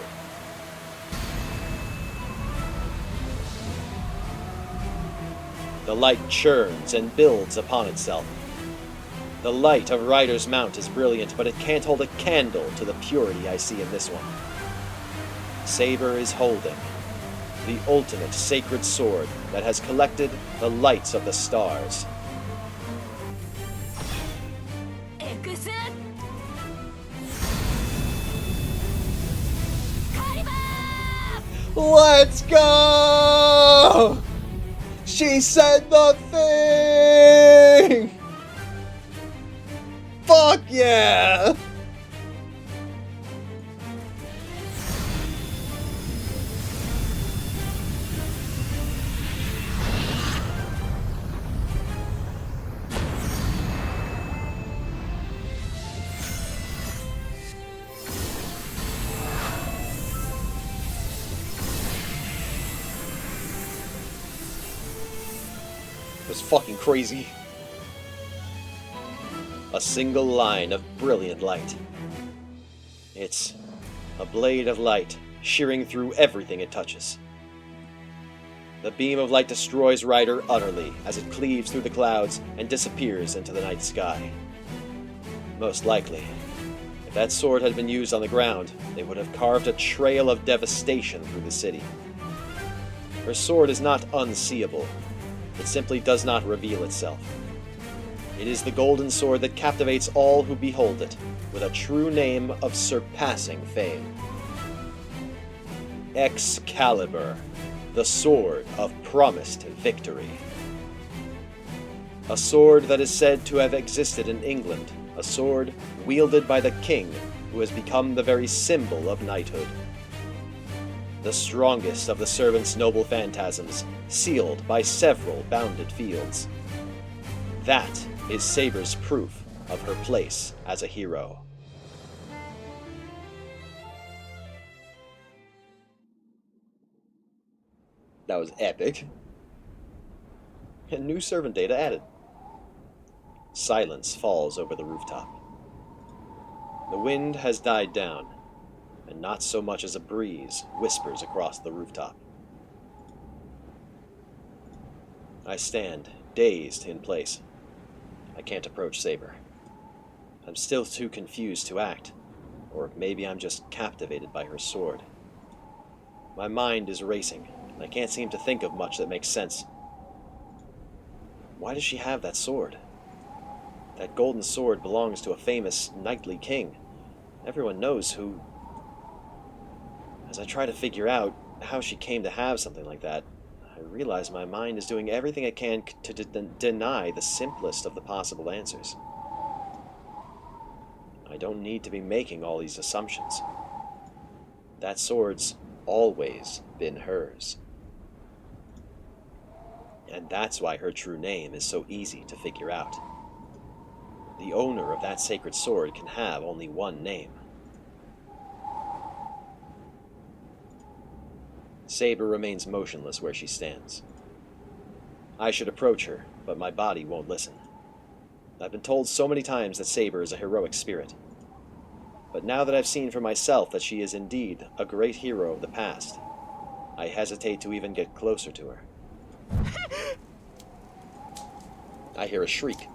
The light churns and builds upon itself. The light of Ryder's mount is brilliant, but it can't hold a candle to the purity I see in this one. Saber is holding the ultimate sacred sword that has collected the lights of the stars. Let's go! She said the thing! Fuck yeah! It was fucking crazy. A single line of brilliant light. It's a blade of light shearing through everything it touches. The beam of light destroys Ryder utterly as it cleaves through the clouds and disappears into the night sky. Most likely, if that sword had been used on the ground, they would have carved a trail of devastation through the city. Her sword is not unseeable. It simply does not reveal itself. It is the golden sword that captivates all who behold it, with a true name of surpassing fame. Excalibur, the sword of promised victory. A sword that is said to have existed in England, a sword wielded by the king who has become the very symbol of knighthood. The strongest of the servant's noble phantasms, sealed by several bounded fields. That is Saber's proof of her place as a hero. That was epic. And new servant data added. Silence falls over the rooftop. The wind has died down, and not so much as a breeze whispers across the rooftop. I stand, dazed in place. I can't approach Saber. I'm still too confused to act, or maybe I'm just captivated by her sword. My mind is racing, and I can't seem to think of much that makes sense. Why does she have that sword? That golden sword belongs to a famous knightly king. Everyone knows who... As I try to figure out how she came to have something like that, I realize my mind is doing everything it can to deny the simplest of the possible answers. I don't need to be making all these assumptions. That sword's always been hers. And that's why her true name is so easy to figure out. The owner of that sacred sword can have only one name. Saber remains motionless where she stands. I should approach her, but my body won't listen. I've been told so many times that Saber is a heroic spirit. But now that I've seen for myself that she is indeed a great hero of the past, I hesitate to even get closer to her. I hear a shriek.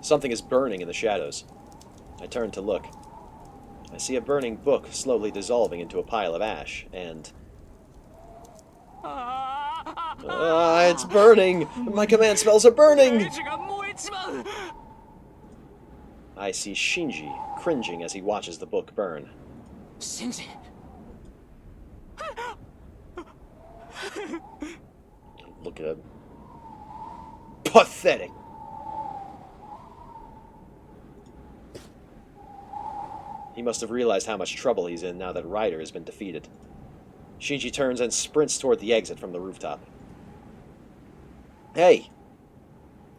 Something is burning in the shadows. I turn to look. I see a burning book slowly dissolving into a pile of ash, and... it's burning! My command spells are burning! I see Shinji cringing as he watches the book burn. Shinji! Look at him. Pathetic! He must have realized how much trouble he's in now that Ryder has been defeated. Shinji turns and sprints toward the exit from the rooftop. Hey!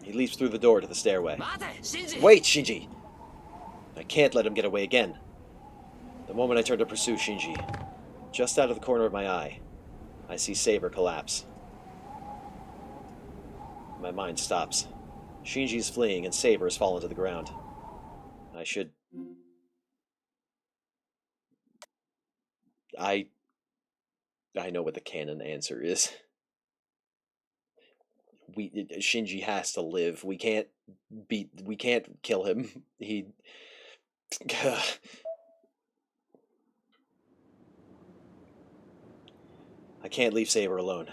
He leaps through the door to the stairway. Wait, Shinji! I can't let him get away again. The moment I turn to pursue Shinji, just out of the corner of my eye, I see Saber collapse. My mind stops. Shinji's fleeing and Saber has fallen to the ground. I should I know what the canon answer is. Shinji has to live. We can't kill him. He I can't leave Saber alone.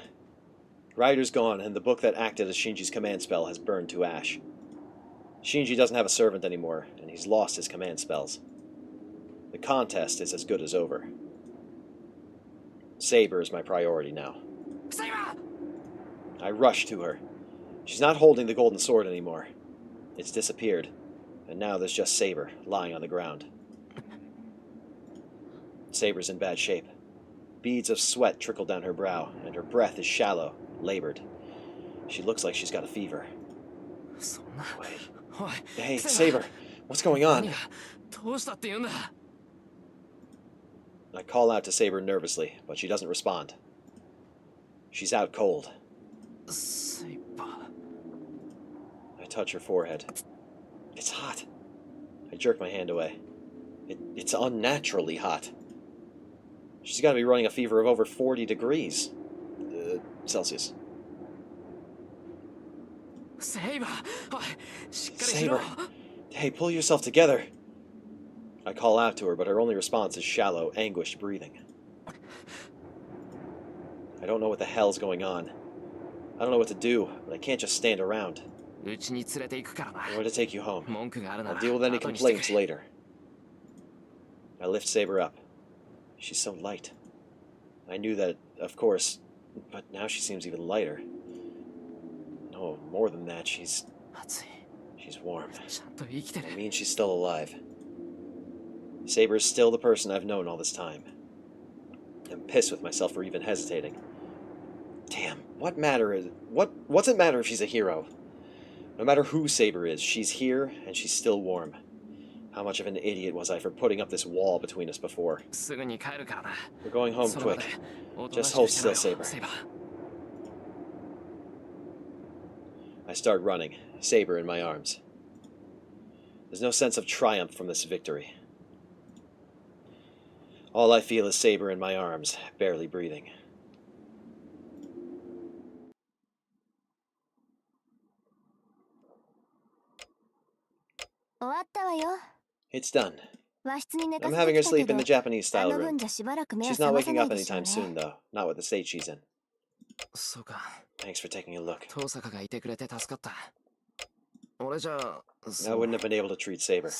Ryder's gone, and the book that acted as Shinji's command spell has burned to ash. Shinji doesn't have a servant anymore, and he's lost his command spells. The contest is as good as over. Saber is my priority now. Saber! I rush to her. She's not holding the golden sword anymore. It's disappeared, and now there's just Saber lying on the ground. Saber's in bad shape. Beads of sweat trickle down her brow, and her breath is shallow, labored. She looks like she's got a fever. Wait. Hey, Saber, what's going on? I call out to Saber nervously, but she doesn't respond. She's out cold. I touch her forehead. It's hot. I jerk my hand away. It's unnaturally hot. She's got to be running a fever of over 40 degrees. Celsius. Saber! Hey, pull yourself together. I call out to her, but her only response is shallow, anguished breathing. I don't know what the hell's going on. I don't know what to do, but I can't just stand around. I'm going to take you home. I'll deal with any complaints later. I lift Saber up. She's so light. I knew that, of course, but now she seems even lighter. No, more than that, she's warm. I mean, she's still alive. Saber's still the person I've known all this time. I'm pissed with myself for even hesitating. Damn, what's it matter if she's a hero? No matter who Saber is, she's here and she's still warm. How much of an idiot was I for putting up this wall between us before? We're going home quick. Just hold still, Saber. I start running, Saber in my arms. There's no sense of triumph from this victory. All I feel is Saber in my arms, barely breathing. It's done. I'm having her sleep in the Japanese-style room. She's not waking up anytime soon, though. Not with the state she's in. Thanks for taking a look. I wouldn't have been able to treat Saber.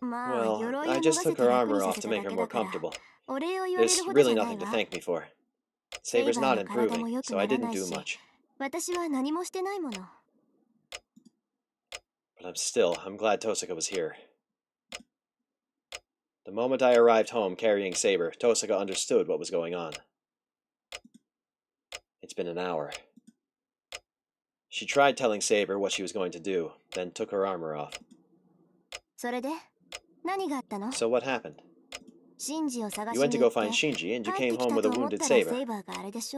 Well, I just took her armor off to make her more comfortable. There's really nothing to thank me for. Saber's not improving, so I didn't do much. But I'm glad Tosaka was here. The moment I arrived home carrying Saber, Tosaka understood what was going on. It's been an hour. She tried telling Saber what she was going to do, then took her armor off. So what happened? You went to go find Shinji, and you came home with a wounded Saber.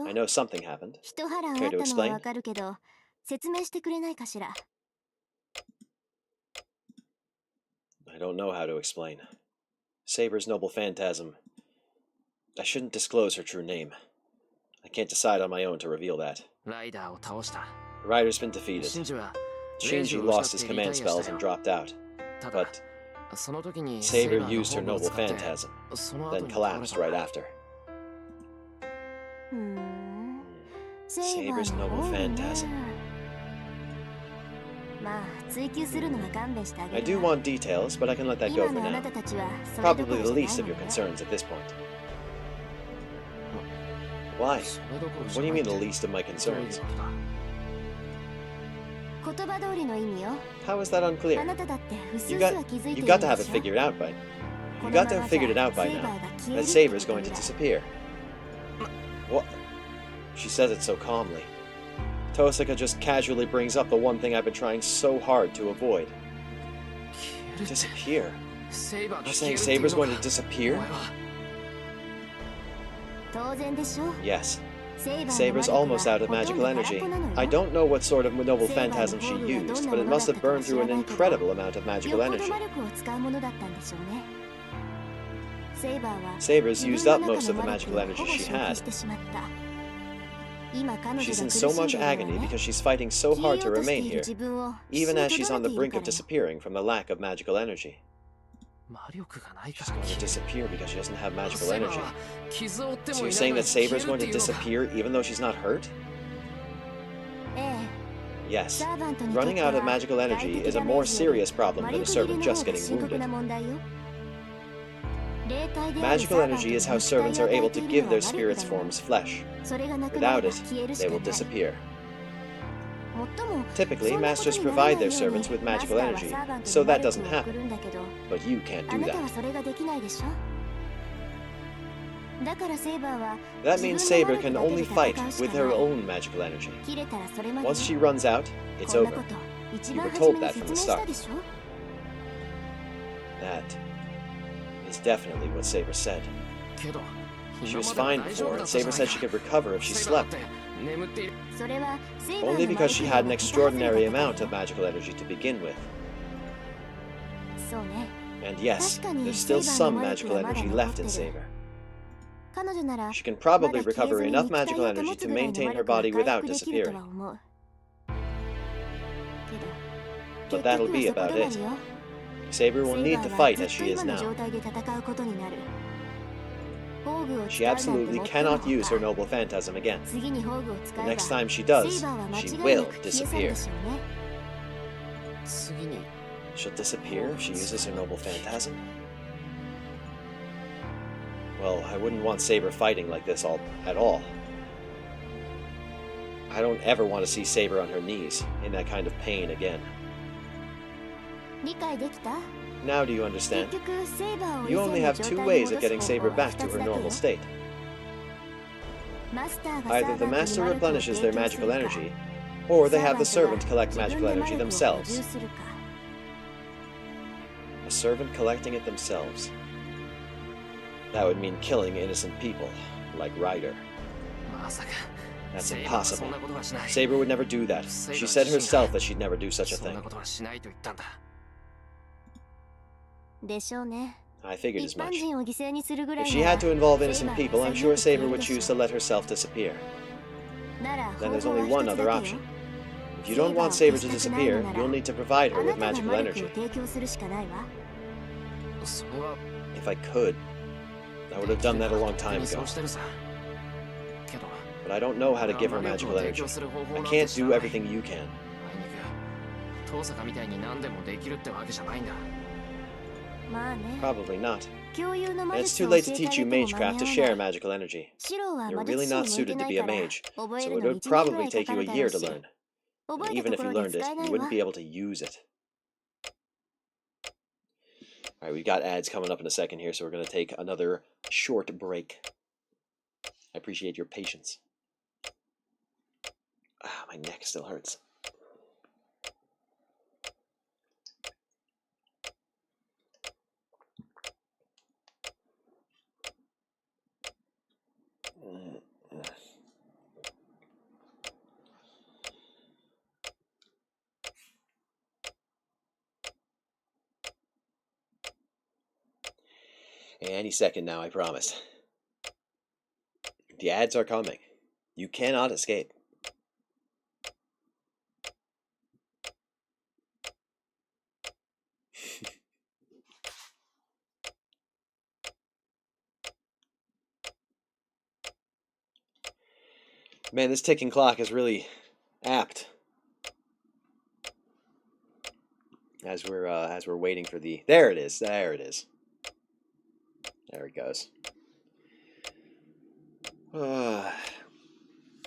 I know something happened. Care to explain? I don't know how to explain. Saber's noble phantasm. I shouldn't disclose her true name. I can't decide on my own to reveal that. Ryder's been defeated. Shinji lost his command spells and dropped out. But Saber used her noble phantasm, then collapsed right after. Saber's noble phantasm. I do want details, but I can let that go for now. Probably the least of your concerns at this point. Why? What do you mean the least of my concerns? How is that unclear? You got to have it figured out by... You got to have figured it out by now. That Saber's going to disappear. What? She says it so calmly. Tosaka just casually brings up the one thing I've been trying so hard to avoid. Disappear? You're saying Saber's going to disappear? Yes. Saber's almost out of magical energy. I don't know what sort of noble phantasm she used, but it must have burned through an incredible amount of magical energy. Saber's used up most of the magical energy she had. She's in so much agony because she's fighting so hard to remain here, even as she's on the brink of disappearing from the lack of magical energy. She's going to disappear because she doesn't have magical energy. So you're saying that Saber's going to disappear even though she's not hurt? Yes. Running out of magical energy is a more serious problem than a servant just getting wounded. Magical energy is how servants are able to give their spirit's forms flesh. Without it, they will disappear. Typically, masters provide their servants with magical energy, so that doesn't happen. But you can't do that. That means Saber can only fight with her own magical energy. Once she runs out, it's over. You were told that from the start. That is definitely what Saber said. She was fine before, and Saber said she could recover if she slept. Only because she had an extraordinary amount of magical energy to begin with. And yes, there's still some magical energy left in Saber. She can probably recover enough magical energy to maintain her body without disappearing. But that'll be about it. Saber will need to fight as she is now. She absolutely cannot use her noble phantasm again. The next time she does, she will disappear. She'll disappear if she uses her noble phantasm? Well, I wouldn't want Saber fighting like this at all. I don't ever want to see Saber on her knees, in that kind of pain again. Now do you understand? You only have two ways of getting Saber back to her normal state. Either the master replenishes their magical energy, or they have the servant collect magical energy themselves. A servant collecting it themselves. That would mean killing innocent people, like Ryder. That's impossible. Saber would never do that. She said herself that she'd never do such a thing. I figured as much. If she had to involve innocent people, I'm sure Saber would choose to let herself disappear. Then there's only one other option. If you don't want Saber to disappear, you'll need to provide her with magical energy. If I could, I would have done that a long time ago. But I don't know how to give her magical energy. I can't do everything you can. Probably not. And it's too late to teach you magecraft to share magical energy. You're really not suited to be a mage, so it would probably take you a year to learn. And even if you learned it, you wouldn't be able to use it. Alright, we've got ads coming up in a second here, so we're going to take another short break. I appreciate your patience. Ah, my neck still hurts. Any second now, I promise. The ads are coming. You cannot escape. Man, this ticking clock is really apt. As we're waiting for the... There it is. There it is. There it goes.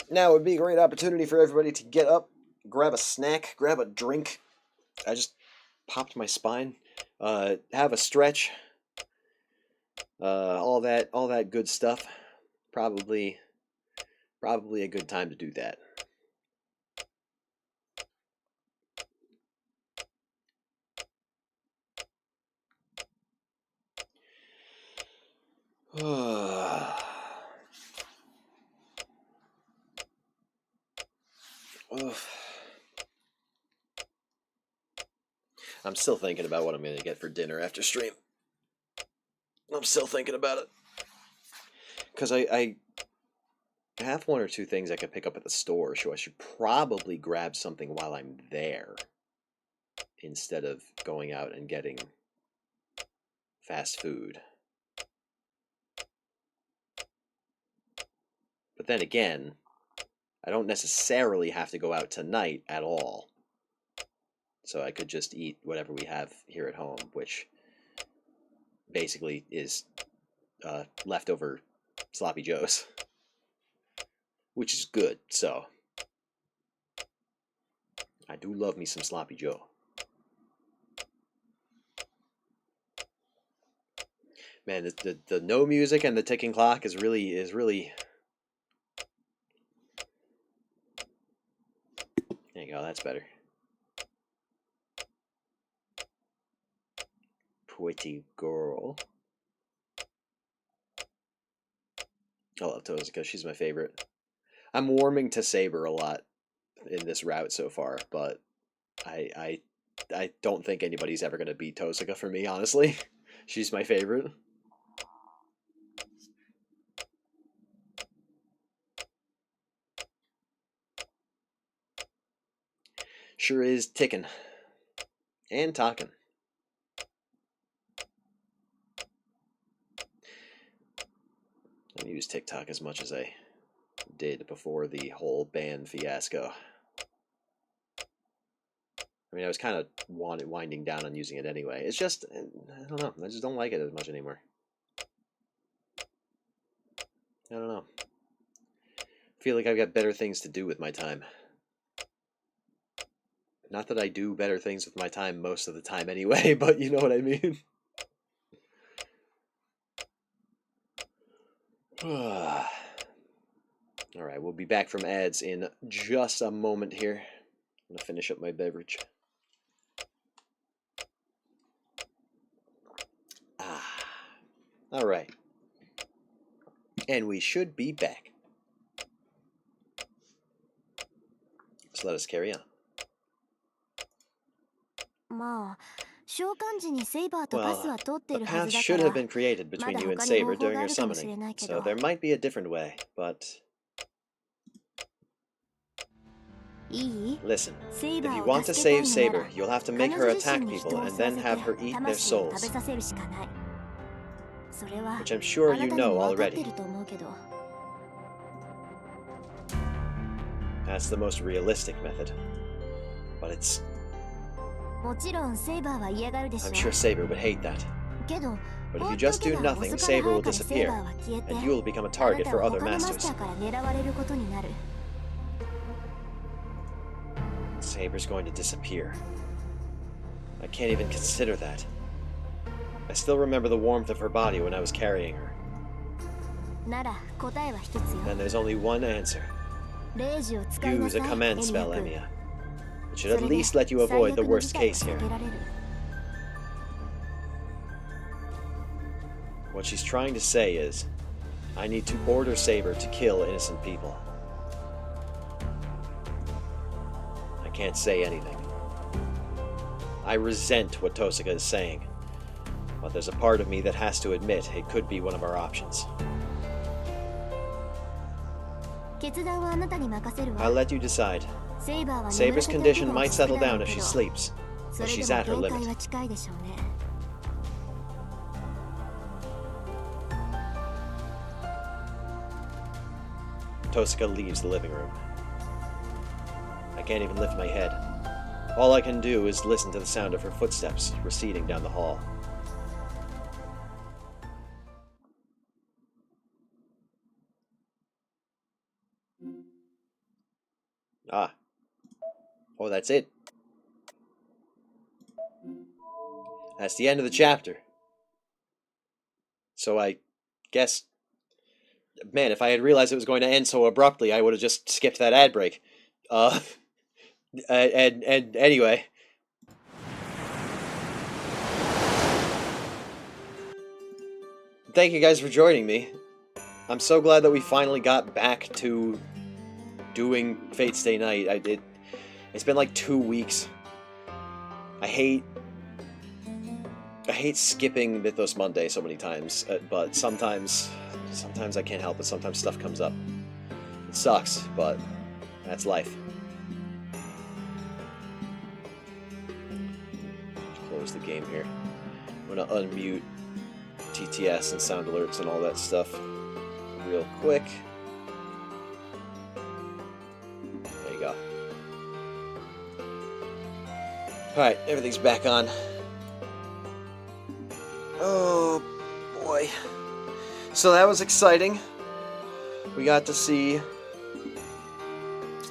Now would be a great opportunity for everybody to get up, grab a snack, grab a drink. I just popped my spine. Have a stretch. All that good stuff. Probably a good time to do that. I'm still thinking about what I'm going to get for dinner after stream. I'm still thinking about it. Because I have one or two things I could pick up at the store, so I should probably grab something while I'm there instead of going out and getting fast food. But then again, I don't necessarily have to go out tonight at all. So I could just eat whatever we have here at home, which basically is leftover Sloppy Joes. Which is good, so. I do love me some Sloppy Joe. Man, the no music and the ticking clock is really. There you go, that's better. Pretty girl. I love Tozuka, she's my favorite. I'm warming to Saber a lot in this route so far, but I don't think anybody's ever going to beat Tozuka for me, honestly. She's my favorite. Sure is ticking. And talking. I don't use TikTok as much as I did before the whole ban fiasco. I mean, I was kind of winding down on using it anyway. It's just, I don't know. I just don't like it as much anymore. I don't know. I feel like I've got better things to do with my time. Not that I do better things with my time most of the time anyway, but you know what I mean? Alright, we'll be back from ads in just a moment here. I'm going to finish up my beverage. Alright. And we should be back. So let us carry on. Well, a path should have been created between you and Saber during your summoning, so there might be a different way, but... Listen, if you want to save Saber, you'll have to make her attack people and then have her eat their souls. Which I'm sure you know already. That's the most realistic method. But it's... I'm sure Saber would hate that. But if you just do nothing, Saber will disappear, and you will become a target for other masters. Saber's going to disappear. I can't even consider that. I still remember the warmth of her body when I was carrying her. And there's only one answer. Use a command spell, Emiya. It should at least let you avoid the worst case here. What she's trying to say is, I need to order Saber to kill innocent people. I can't say anything. I resent what Tozuka is saying, but there's a part of me that has to admit it could be one of our options. I'll let you decide. Saber's condition might settle down if she sleeps, but she's at her limit. Tozuka leaves the living room. I can't even lift my head. All I can do is listen to the sound of her footsteps receding down the hall. Ah. Oh, that's it. That's the end of the chapter. So I guess... Man, if I had realized it was going to end so abruptly, I would have just skipped that ad break. And anyway... Thank you guys for joining me. I'm so glad that we finally got back to doing Fate Stay Night. It's been like 2 weeks. I hate I hate skipping Mythos Monday so many times, but sometimes I can't help it. Sometimes stuff comes up. It sucks, but that's life. Close the game here. I'm gonna unmute TTS and sound alerts and all that stuff real quick. There you go. Alright, everything's back on. Oh boy. So that was exciting. We got to see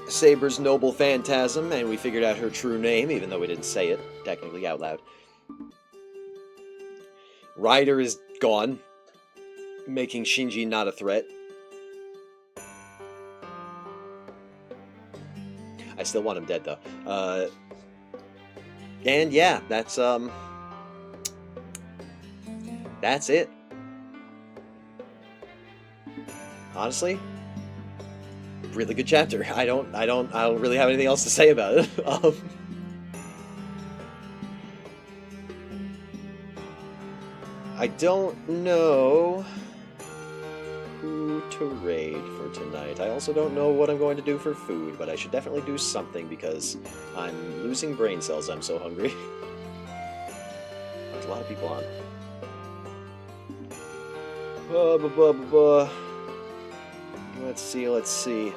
Saber's noble phantasm, and we figured out her true name, even though we didn't say it technically out loud. Ryder is gone, making Shinji not a threat. I still want him dead, though. And yeah, that's it. Honestly, really good chapter. I don't really have anything else to say about it. I don't know who to raid for tonight. I also don't know what I'm going to do for food, but I should definitely do something because I'm losing brain cells. I'm so hungry. There's a lot of people on. Let's see.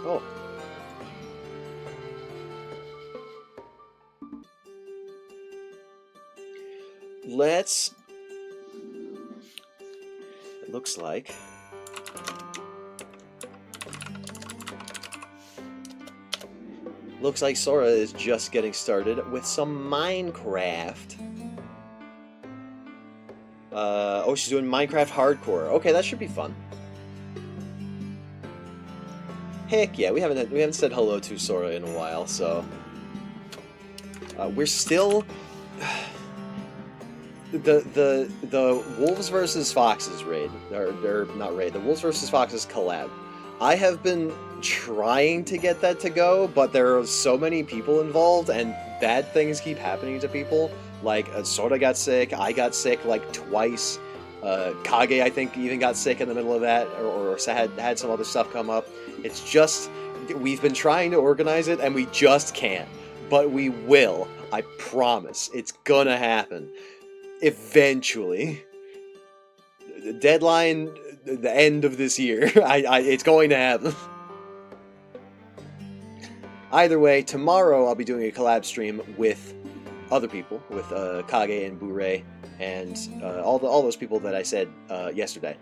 Oh. It looks like Sora is just getting started with some Minecraft. Oh, she's doing Minecraft Hardcore. Okay, that should be fun. Heck yeah, we haven't said hello to Sora in a while, so we're still the Wolves vs. Foxes raid, or not raid, the Wolves vs. Foxes collab. I have been trying to get that to go, but there are so many people involved, and bad things keep happening to people. Like, Sora got sick, I got sick like twice, Kage, I think, even got sick in the middle of that, or had some other stuff come up. It's just, we've been trying to organize it, and we just can't. But we will. I promise. It's gonna happen. Eventually. The deadline, the end of this year. It's going to happen. Either way, tomorrow I'll be doing a collab stream with other people, with Kage and Bure, and all those people that I said yesterday.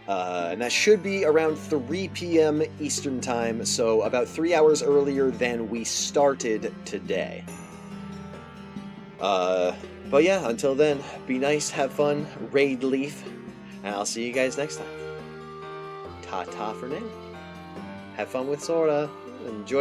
And that should be around 3 p.m. Eastern Time, so about 3 hours earlier than we started today. But yeah, until then, be nice, have fun, raid Leaf, and I'll see you guys next time. Ta-ta for now. Have fun with Sora. Enjoy